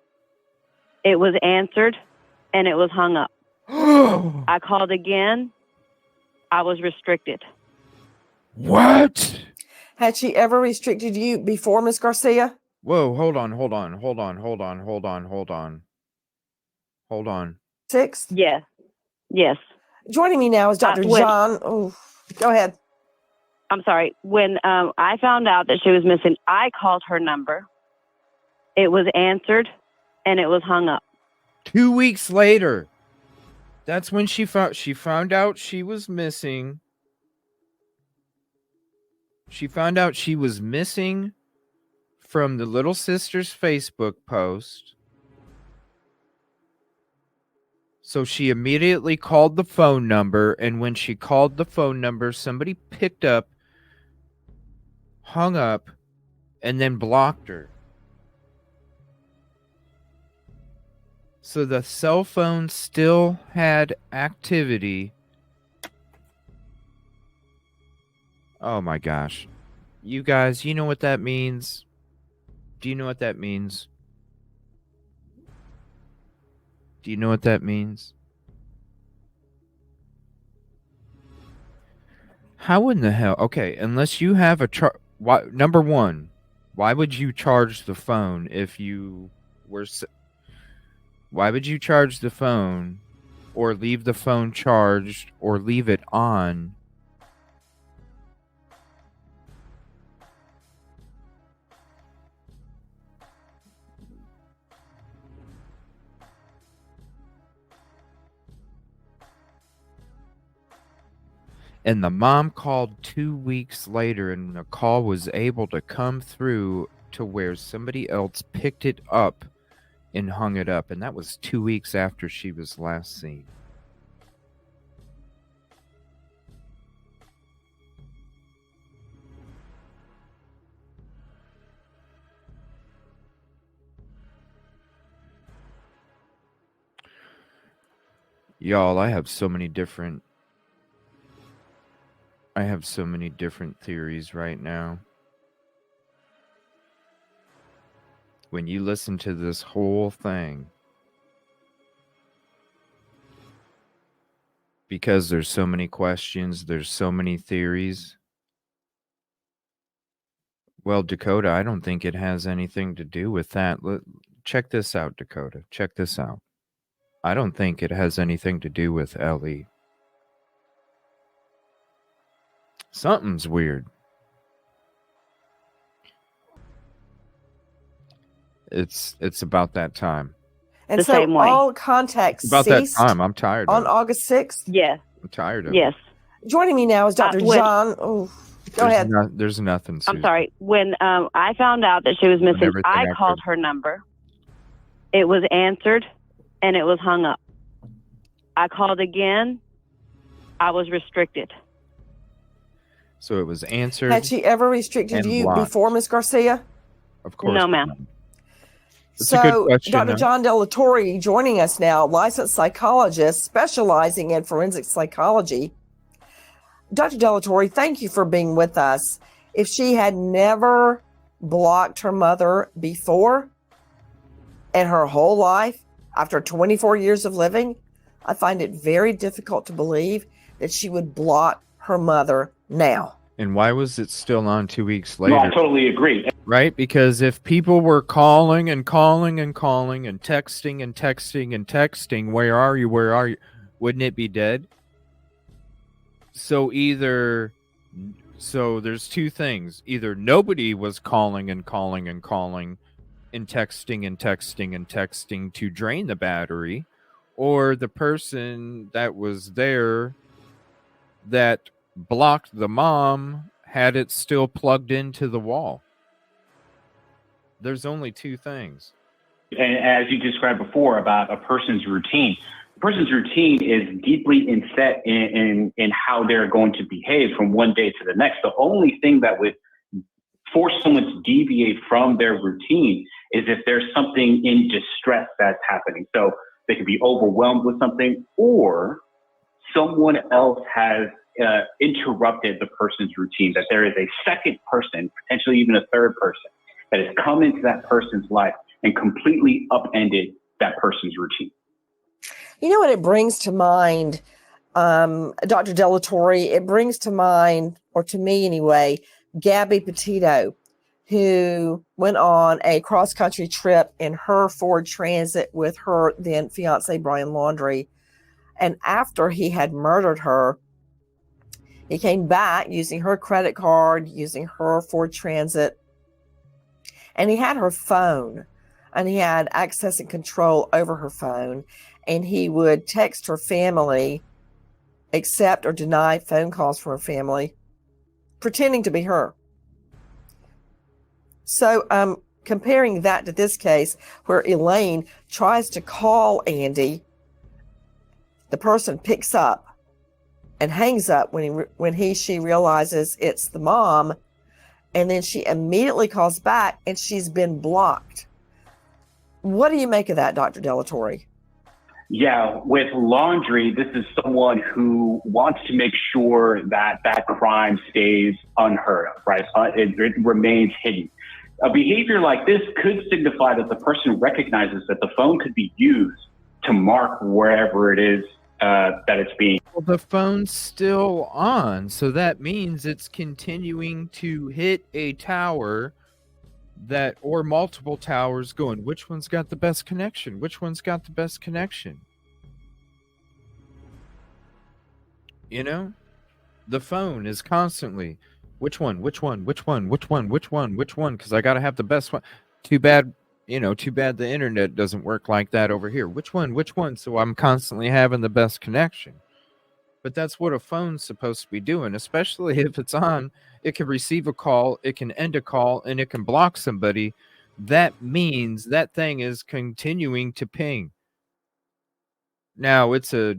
It was answered, and it was hung up. I called again. I was restricted. What? Had she ever restricted you before, Miss Garcia? Whoa, hold on. 6? Yes. Yes. Joining me now is Dr. John. Oh, go ahead. I'm sorry. When I found out that she was missing, I called her number. It was answered, and it was hung up. 2 weeks later. That's when she found out she was missing. She found out she was missing from the little sister's Facebook post. So she immediately called the phone number, and when she called the phone number, somebody picked up, hung up, and then blocked her. So the cell phone still had activity. Oh my gosh. You guys, you know what that means? Do you know what that means? Do you know what that means? How in the hell? Okay, unless you have a number one, why would you charge the phone if you were... Why would you charge the phone or leave the phone charged or leave it on? And the mom called 2 weeks later, and the call was able to come through to where somebody else picked it up and hung it up. And that was 2 weeks after she was last seen. Y'all, I have so many different theories right now. When you listen to this whole thing, because there's so many questions, there's so many theories. Well, Dakota, I don't think it has anything to do with that. Check this out, Dakota. Check this out. I don't think it has anything to do with Ellie. Something's weird. It's about that time. And so all contact About ceased that time. I'm tired on of it. August 6th? Yes. I'm tired of Yes. it. Joining me now is Dr. John. Oh, go ahead. There's nothing, Susan. I'm sorry. When I found out that she was missing, I called her number. It was answered, and it was hung up. I called again. I was restricted. So it was answered. Had she ever restricted and you blocked. before, Miss Garcia? Of course. No, ma'am. It's a good So, question, Dr. though. John Delatorre joining us now, licensed psychologist specializing in forensic psychology. Dr. Delatorre, thank you for being with us. If she had never blocked her mother before and her whole life, after 24 years of living, I find it very difficult to believe that she would block her mother now. And why was it still on 2 weeks No, later? I totally agree. Right? Because if people were calling and calling and calling and texting and texting and texting, where are you? Where are you? Wouldn't it be dead? So there's two things. Either nobody was calling and calling and calling and texting and texting and texting to drain the battery, or the person that was there that blocked the mom had it still plugged into the wall. There's only two things. And as you described before about a person's routine is deeply inset in how they're going to behave from one day to the next. The only thing that would force someone to deviate from their routine is if there's something in distress that's happening. So they could be overwhelmed with something, or someone else has interrupted the person's routine, that there is a second person, potentially even a third person, that has come into that person's life and completely upended that person's routine. You know what it brings to mind, Dr. Delatorre? It brings to mind, or to me anyway, Gabby Petito, who went on a cross-country trip in her Ford Transit with her then fiance, Brian Laundrie. And after he had murdered her, he came back using her credit card, using her Ford Transit, and he had her phone, and he had access and control over her phone. And he would text her family, accept or deny phone calls from her family, pretending to be her. So comparing that to this case where Elaine tries to call Andi, the person picks up and hangs up when she realizes it's the mom, and then she immediately calls back and she's been blocked. What do you make of that, Dr. Delatorre? Yeah, with Laundrie, this is someone who wants to make sure that that crime stays unheard of, right? It remains hidden. A behavior like this could signify that the person recognizes that the phone could be used to mark wherever it is that it's being. Well, the phone's still on, so that means it's continuing to hit a tower or multiple towers going, which one's got the best connection? Which one's got the best connection? You know, the phone is constantly, which one? Because I got to have the best one. Too bad the internet doesn't work like that over here. Which one? So I'm constantly having the best connection. But that's what a phone's supposed to be doing, especially if it's on. It can receive a call, it can end a call, and it can block somebody. That means that thing is continuing to ping. Now, it's a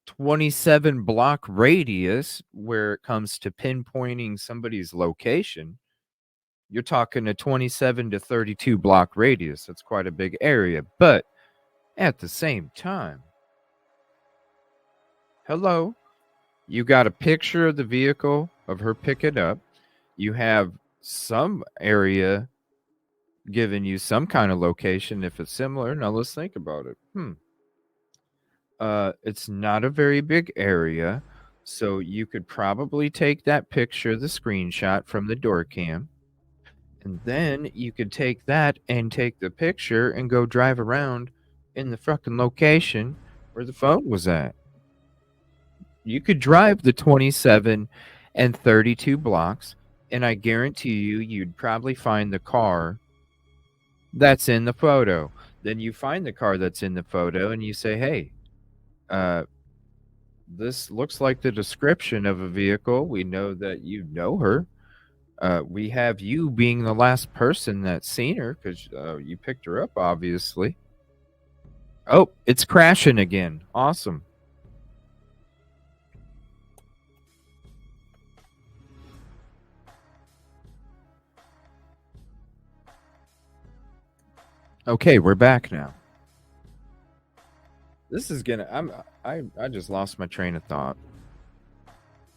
27 block radius where it comes to pinpointing somebody's location. You're talking a 27 to 32 block radius. That's quite a big area. But at the same time, hello, you got a picture of the vehicle of her picking up. You have some area giving you some kind of location if it's similar. Now let's think about it. It's not a very big area, so you could probably take that picture, the screenshot from the door cam, and then you could take that and take the picture and go drive around in the fucking location where the phone was at. You could drive the 27 and 32 blocks, and I guarantee you'd probably find the car that's in the photo. Then you find the car that's in the photo and you say, hey, this looks like the description of a vehicle. We know that you know her. We have you being the last person that's seen her because you picked her up, obviously. Oh, it's crashing again. Awesome. Okay, we're back now. This is gonna. I just lost my train of thought.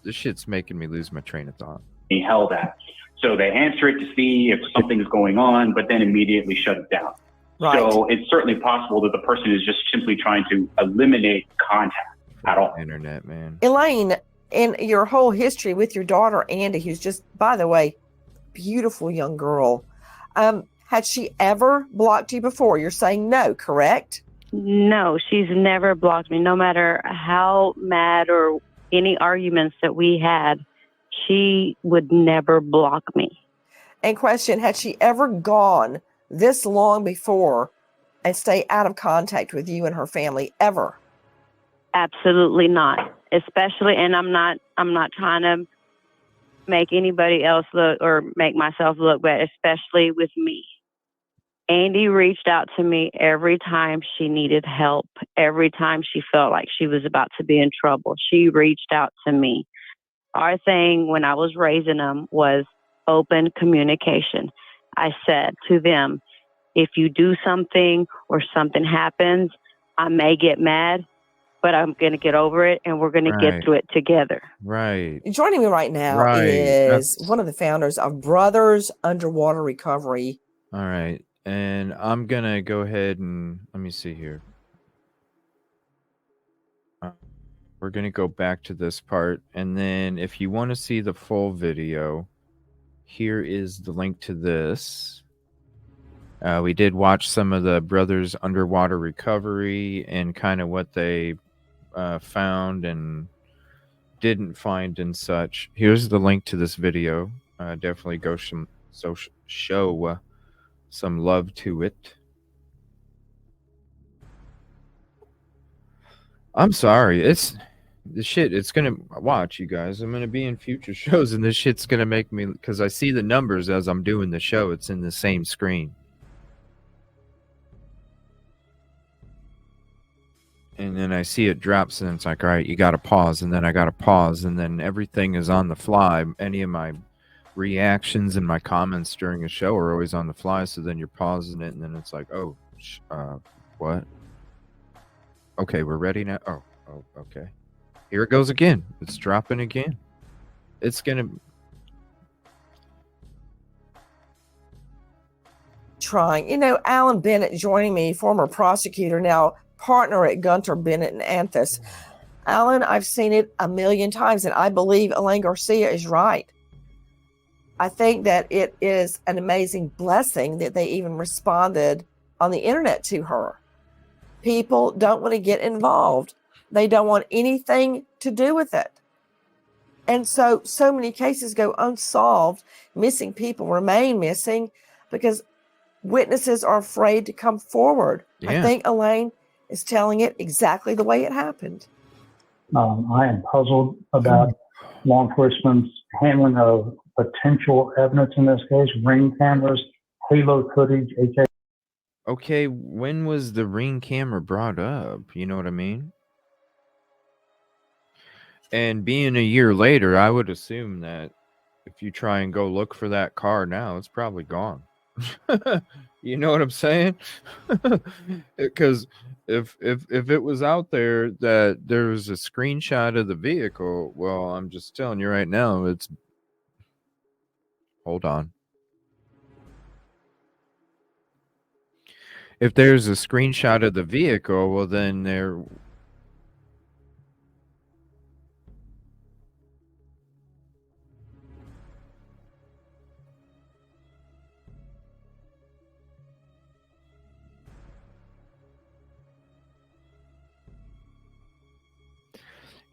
This shit's making me lose my train of thought. Held at. So they answer it to see if something's going on, but then immediately shut it down. Right. So it's certainly possible that the person is just simply trying to eliminate contact at all. Internet, man. Elaine, in your whole history with your daughter, Andi, who's just, by the way, beautiful young girl, had she ever blocked you before? You're saying no, correct? No, she's never blocked me. No matter how mad or any arguments that we had, she would never block me. And question, had she ever gone this long before and stay out of contact with you and her family ever? Absolutely not. Especially, and I'm not trying to make anybody else look or make myself look bad, especially with me. Andi reached out to me every time she needed help, every time she felt like she was about to be in trouble. She reached out to me. Our thing when I was raising them was open communication. I said to them, if you do something or something happens, I may get mad, but I'm going to get over it and we're going to get through it together. Right. Joining me right now is one of the founders of Brothers Underwater Recovery. All right. And I'm going to go ahead and let me see here. We're going to go back to this part. And then if you want to see the full video, here is the link to this. We did watch some of the Brothers Underwater Recovery and kind of what they found and didn't find and such. Here's the link to this video. Definitely go show some love to it. I'm sorry. It's gonna watch, you guys. I'm gonna be in future shows and this shit's gonna make me, because I see the numbers as I'm doing the show. It's in the same screen. And then I see it drops and it's like, all right, you gotta pause, and then I gotta pause, and then everything is on the fly. Any of my reactions and my comments during a show are always on the fly, so then you're pausing it and then it's like, oh, what? Okay, we're ready now. Oh, okay. Here it goes again. It's dropping again. It's gonna trying. Alan Bennett joining me, former prosecutor, now partner at Gunter Bennett and Anthus. Alan, I've seen it a million times, and I believe Elaine Garcia is right. I think that it is an amazing blessing that they even responded on the internet to her. People don't want to get involved. They don't want anything to do with it. And so many cases go unsolved. Missing people remain missing because witnesses are afraid to come forward. Yeah. I think Elaine is telling it exactly the way it happened. I am puzzled about law enforcement's handling of potential evidence in this case, ring cameras, halo footage, Okay, when was the Ring camera brought up? You know what I mean? And being a year later, I would assume that if you try and go look for that car now, it's probably gone. You know what I'm saying? Because if it was out there that there was a screenshot of the vehicle, well, I'm just telling you right now, it's... Hold on. If there's a screenshot of the vehicle, well, then there...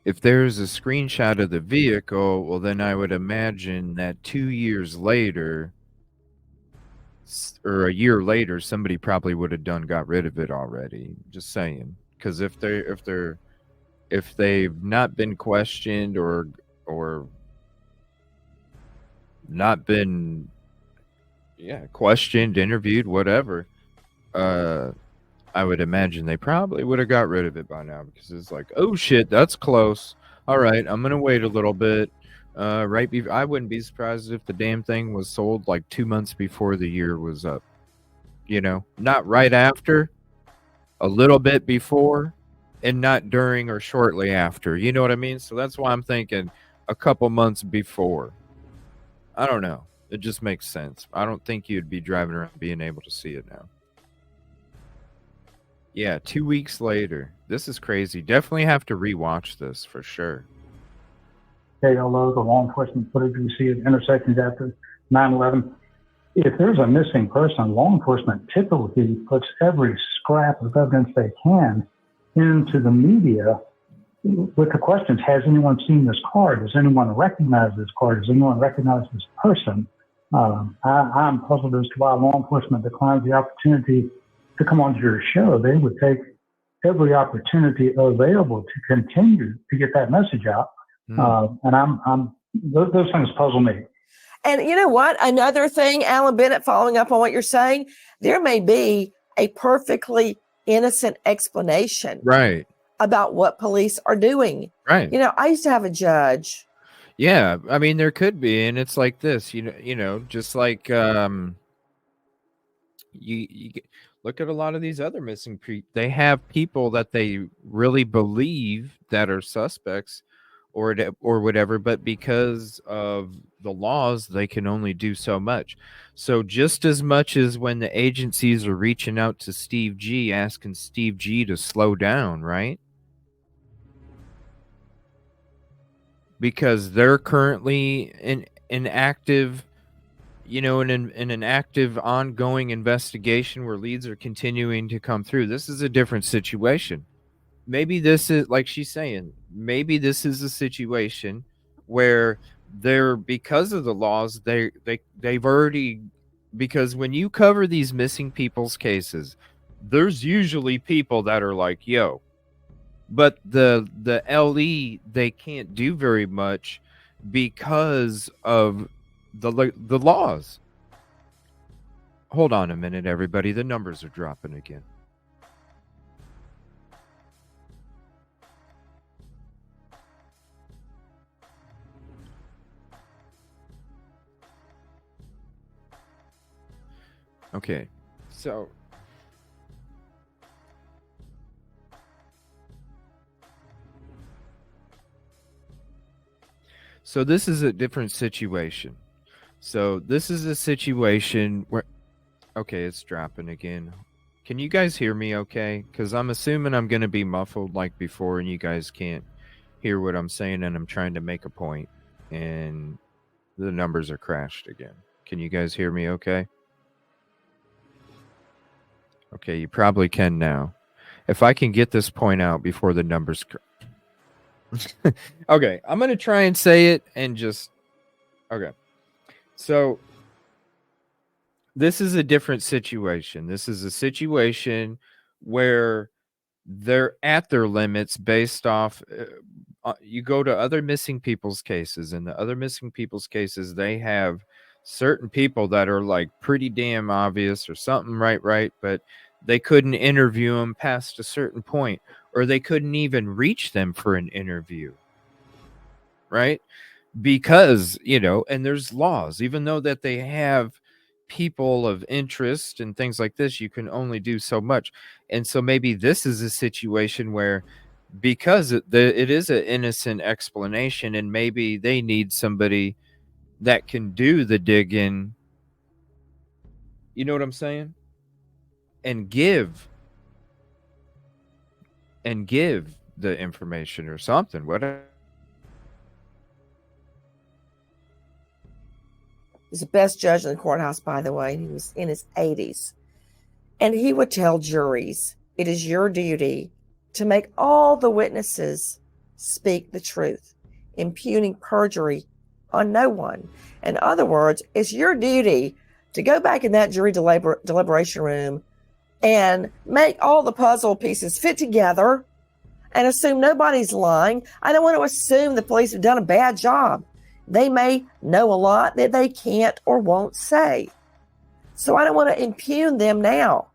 If there's a screenshot of the vehicle, well, then I would imagine that 2 years later, or a year later, somebody probably would have got rid of it already. Just saying, because if they've not been questioned or not been questioned, interviewed, whatever, I would imagine they probably would have got rid of it by now, because it's like, oh shit, that's close. All right, I'm gonna wait a little bit. I wouldn't be surprised if the damn thing was sold like 2 months before the year was up. You know, not right after, a little bit before, and not during or shortly after. You know what I mean? So that's why I'm thinking a couple months before. I don't know. It just makes sense. I don't think you'd be driving around being able to see it now. Yeah, 2 weeks later. This is crazy. Definitely have to rewatch this for sure. KLO, the law enforcement footage we see at intersections after 9/11. If there's a missing person, law enforcement typically puts every scrap of evidence they can into the media with the questions, has anyone seen this car? Does anyone recognize this car? Does anyone recognize this person? I'm puzzled as to why law enforcement declines the opportunity to come onto your show. They would take every opportunity available to continue to get that message out. And those things puzzle me. And you know what? Another thing, Alan Bennett, following up on what you're saying, there may be a perfectly innocent explanation about what police are doing. Right. You know, I used to have a judge. Yeah, I mean there could be, and it's like this, you know, just like you look at a lot of these other missing they have people that they really believe that are suspects or whatever, but because of the laws they can only do so much. So just as much as when the agencies are reaching out to Steve G, asking Steve G to slow down, right? Because they're currently in active, you know, in an active ongoing investigation where leads are continuing to come through. This is a different situation. Maybe this is, like she's saying, maybe this is a situation where they're, because of the laws, they've already, because when you cover these missing people's cases, there's usually people that are like, yo, but the LE, they can't do very much because of the laws. Hold on a minute, everybody. The numbers are dropping again. Okay, so this is a different situation. So this is a situation where, okay, it's dropping again. Can you guys hear me okay? Because I'm assuming I'm going to be muffled like before and you guys can't hear what I'm saying, and I'm trying to make a point and the numbers are crashed again. Can you guys hear me okay? Okay, you probably can now. If I can get this point out before the numbers... Okay, I'm going to try and say it and just... Okay. So, this is a different situation. This is a situation where they're at their limits based off... you go to other missing people's cases, and the other missing people's cases, they have certain people that are like pretty damn obvious or something, right, but they couldn't interview them past a certain point, or they couldn't even reach them for an interview, right? Because, you know, and there's laws, even though that they have people of interest and things like this, you can only do so much. And so maybe this is a situation where, because it is an innocent explanation, and maybe they need somebody that can do the digging, you know what I'm saying, and give the information or something, whatever. He's the best judge in the courthouse, by the way. He was in his 80s. And he would tell juries, it is your duty to make all the witnesses speak the truth, impugning perjury on no one. In other words, it's your duty to go back in that jury deliberation room and make all the puzzle pieces fit together and assume nobody's lying. I don't want to assume the police have done a bad job. They may know a lot that they can't or won't say. So I don't want to impugn them now.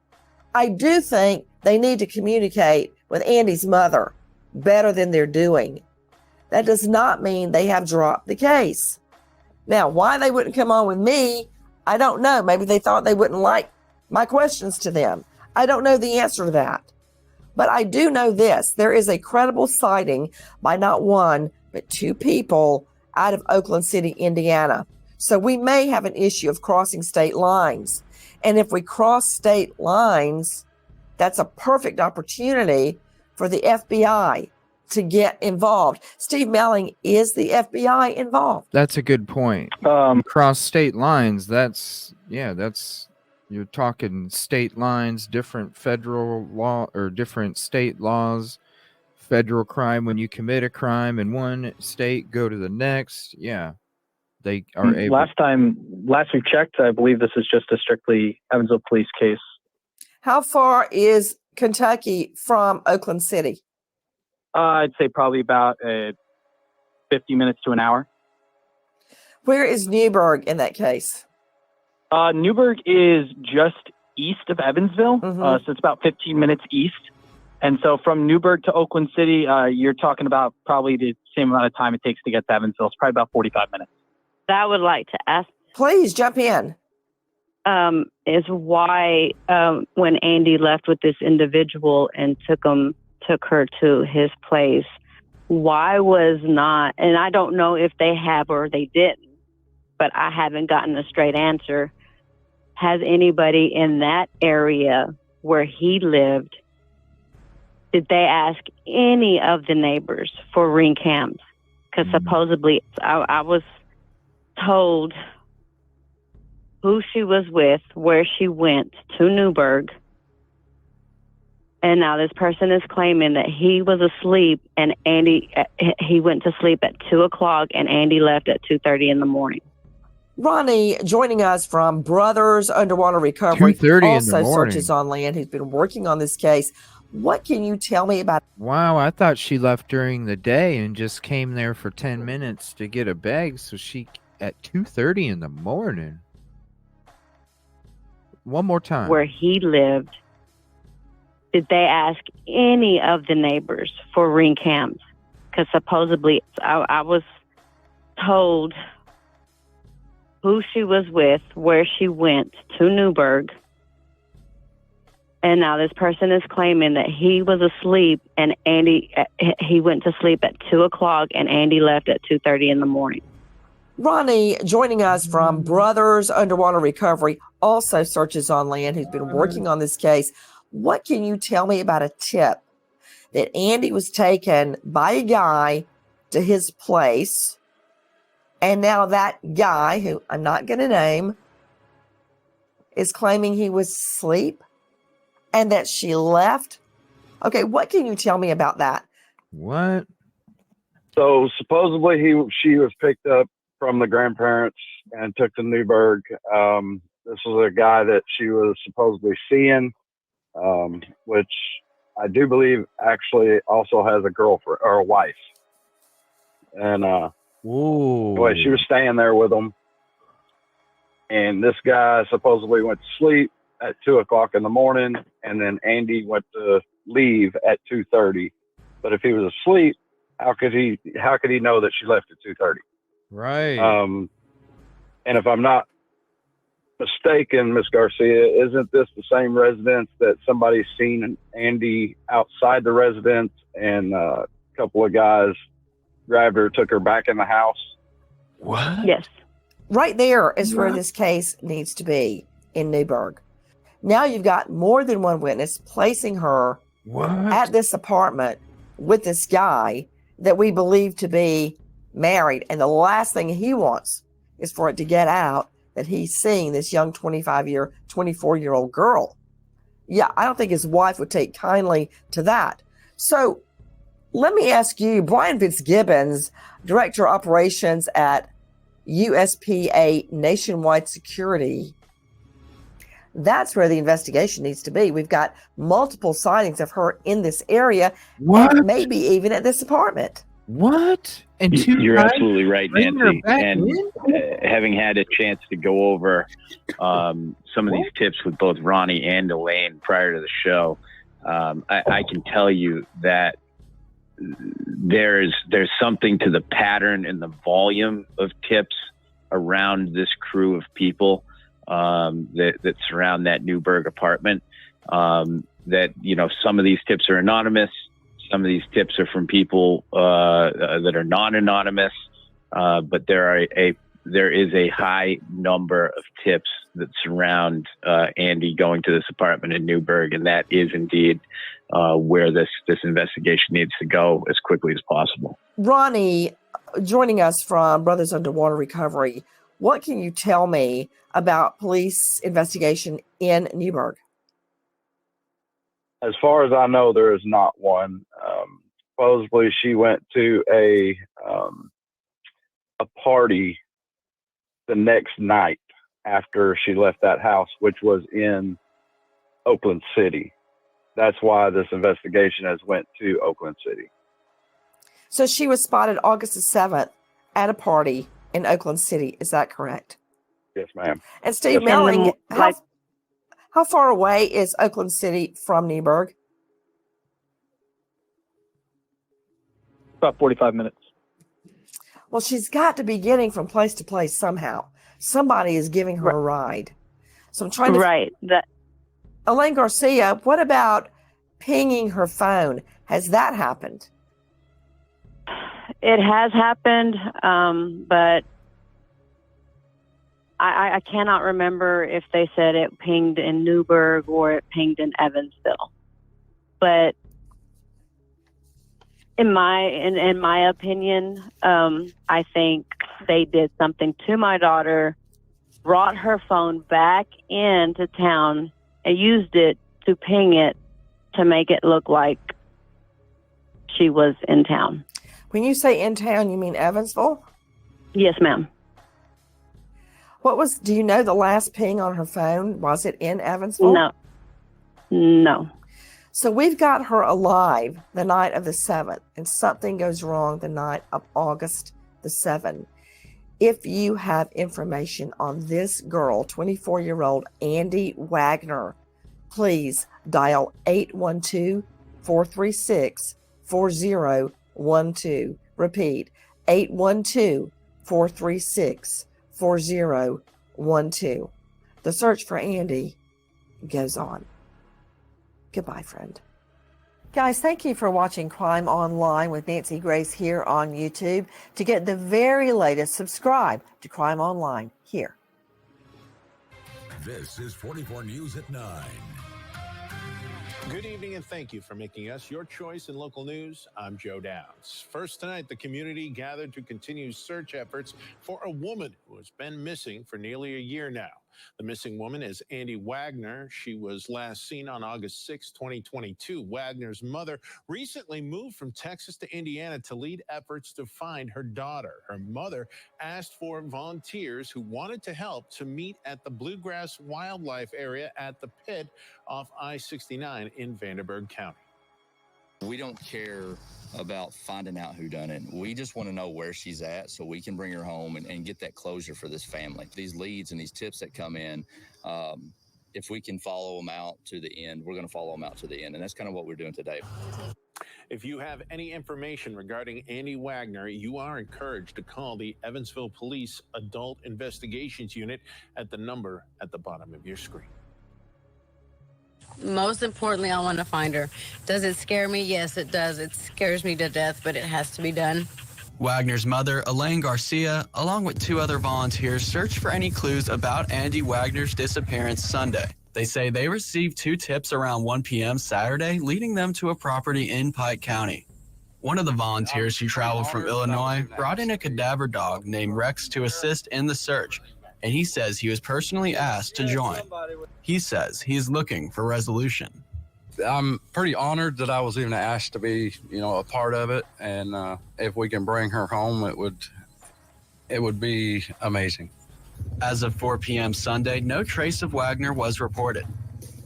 I do think they need to communicate with Andy's mother better than they're doing. That does not mean they have dropped the case. Now, why they wouldn't come on with me, I don't know. Maybe they thought they wouldn't like My questions to them. I don't know the answer to that. But I do know this. There is a credible sighting by not one, but two people out of Oakland City, Indiana. So we may have an issue of crossing state lines. And if we cross state lines, that's a perfect opportunity for the FBI to get involved. Steve Melling, is the FBI involved? That's a good point. Cross state lines, you're talking state lines, different federal law or different state laws, federal crime. When you commit a crime in one state, go to the next. Yeah, they are able. Last we checked, I believe this is just a strictly Evansville police case. How far is Kentucky from Oakland City? I'd say probably about 50 minutes to an hour. Where is Newburgh in that case? Newburgh is just east of Evansville, so it's about 15 minutes east. And so from Newburgh to Oakland City, you're talking about probably the same amount of time it takes to get to Evansville. It's probably about 45 minutes. I would like to ask. Please jump in. Is why when Andy left with this individual and took her to his place, why was not, and I don't know if they have or they didn't, but I haven't gotten a straight answer. Has anybody in that area where he lived, did they ask any of the neighbors for ring cams? Because supposedly I was told who she was with, where she went to Newburgh, and now this person is claiming that he was asleep and he went to sleep at 2:00 and Andy left at 2:30 in the morning. Ronnie joining us from Brothers Underwater Recovery, 2:30 in also the morning. searches on land, who's been working on this case. What can you tell me about? Wow, I thought she left during the day and just came there for 10 minutes to get a bag. So she at 2:30 in the morning. One more time. Where he lived, did they ask any of the neighbors for ring cams? Because supposedly I was told who she was with, where she went to Newburgh, and now this person is claiming that he was asleep and he went to sleep at 2:00 and Andy left at 2:30 in the morning. Ronnie joining us from Brothers Underwater Recovery, also searches on land, who's been working on this case. What can you tell me about a tip that Andy was taken by a guy to his place, and now that guy, who I'm not going to name, is claiming he was asleep and that she left? Okay, what can you tell me about that? What? So supposedly she was picked up from the grandparents and took to Newburgh. This was a guy that she was supposedly seeing, which I do believe actually also has a girlfriend or a wife. And anyway, she was staying there with him. And this guy supposedly went to sleep at 2:00 in the morning, and then Andy went to leave at 2:30. But if he was asleep, how could he know that she left at 2:30? Right. And if I'm not mistaken, Miss Garcia, isn't this the same residence that somebody's seen Andy outside the residence and a couple of guys grabbed her, took her back in the house? What? Yes. Right there is where this case needs to be, in Newburgh. Now you've got more than one witness placing her at this apartment with this guy that we believe to be married. And the last thing he wants is for it to get out that he's seeing this young 24-year-old girl. Yeah, I don't think his wife would take kindly to that. So let me ask you, Brian Fitzgibbons, Director of Operations at USPA Nationwide Security. That's where the investigation needs to be. We've got multiple sightings of her in this area, and maybe even at this apartment. What? And you're absolutely right, Nancy. And having had a chance to go over some of these tips with both Ronnie and Elaine prior to the show, I can tell you that there's something to the pattern and the volume of tips around this crew of people. that surround that Newburgh apartment. That, you know, some of these tips are anonymous. Some of these tips are from people that are non-anonymous. But there is a high number of tips that surround Andi going to this apartment in Newburgh, and that is indeed where this investigation needs to go as quickly as possible. Ronnie, joining us from Brothers Underwater Recovery, what can you tell me about police investigation in Newburgh? As far as I know, there is not one. Supposedly, she went to a party the next night after she left that house, which was in Oakland City. That's why this investigation has went to Oakland City. So she was spotted August the 7th at a party in Oakland City. Is that correct? Yes, ma'am. And Steve Yes, ma'am. Melling, how far away is Oakland City from Newburgh? About 45 minutes. Well, she's got to be getting from place to place somehow. Somebody is giving her a ride. So I'm trying to... Elaine Garcia, what about pinging her phone? Has that happened? It has happened, but I cannot remember if they said it pinged in Newburgh or it pinged in Evansville. But in my opinion, I think they did something to my daughter, brought her phone back into town, and used it to ping it to make it look like she was in town. When you say in town, you mean Evansville? Yes, ma'am. Do you know the last ping on her phone? Was it in Evansville? No. So we've got her alive the night of the 7th, and something goes wrong the night of August the 7th. If you have information on this girl, 24-year-old Andi Wagner, please dial 812-436-4012. Repeat, 812-436-4012. The search for Andi goes on. Goodbye, friend. Guys, thank you for watching Crime Online with Nancy Grace here on YouTube. To get the very latest, subscribe to Crime Online here. This is 44 News at 9. Good evening and thank you for making us your choice in local news. I'm Joe Downs. First tonight, the community gathered to continue search efforts for a woman who has been missing for nearly a year now. The missing woman is Andi Wagner. She was last seen on August 6, 2022. Wagner's mother recently moved from Texas to Indiana to lead efforts to find her daughter. Her mother asked for volunteers who wanted to help to meet at the Bluegrass Wildlife Area at the pit off I-69 in Vanderburgh County. We don't care about finding out who done it. We just want to know where she's at so we can bring her home and get that closure for this family. These leads and these tips that come in, if we can follow them out to the end, we're going to follow them out to the end. And that's kind of what we're doing today. If you have any information regarding Andi Wagner, you are encouraged to call the Evansville Police Adult Investigations Unit at the number at the bottom of your screen. Most importantly, I want to find her. Does it scare me? Yes, it does. It scares me to death, but it has to be done. Wagner's mother, Elaine Garcia, along with 2 other volunteers, searched for any clues about Andi Wagner's disappearance Sunday. They say they received 2 tips around 1 p.m. Saturday, leading them to a property in Pike County. One of the volunteers who traveled from Illinois brought in a cadaver dog named Rex to assist in the search, and he says he was personally asked to join. He says he's looking for resolution. I'm pretty honored that I was even asked to be, a part of it. And if we can bring her home, it would be amazing. As of 4 p.m. Sunday, no trace of Wagner was reported.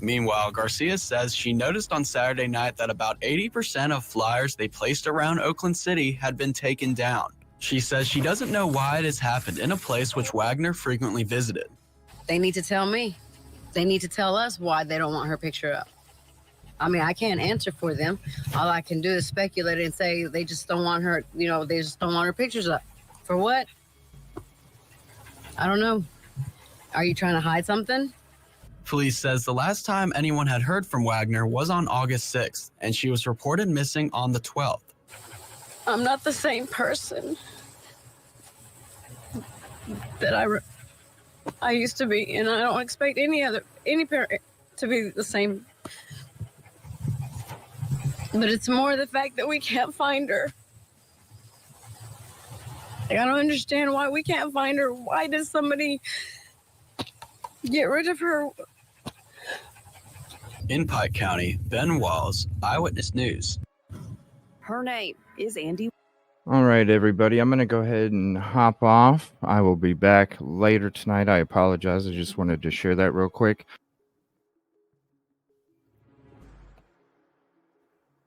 Meanwhile, Garcia says she noticed on Saturday night that about 80% of flyers they placed around Oakland City had been taken down. She says she doesn't know why it has happened in a place which Wagner frequently visited. They need to tell me. They need to tell us why they don't want her picture up. I mean, I can't answer for them. All I can do is speculate and say they just don't want her, they just don't want her pictures up. For what? I don't know. Are you trying to hide something? Police says the last time anyone had heard from Wagner was on August 6th, and she was reported missing on the 12th. I'm not the same person that I used to be, and I don't expect any parent to be the same. But it's more the fact that we can't find her. Like, I don't understand why we can't find her. Why does somebody get rid of her? In Pike County, Ben Walls, Eyewitness News. Her name is Andi. All right, everybody. I'm going to go ahead and hop off. I will be back later tonight. I apologize. I just wanted to share that real quick.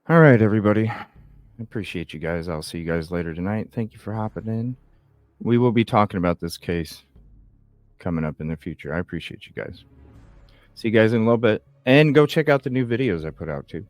All right, everybody. I appreciate you guys. I'll see you guys later tonight. Thank you for hopping in. We will be talking about this case coming up in the future. I appreciate you guys. See you guys in a little bit. And go check out the new videos I put out, too.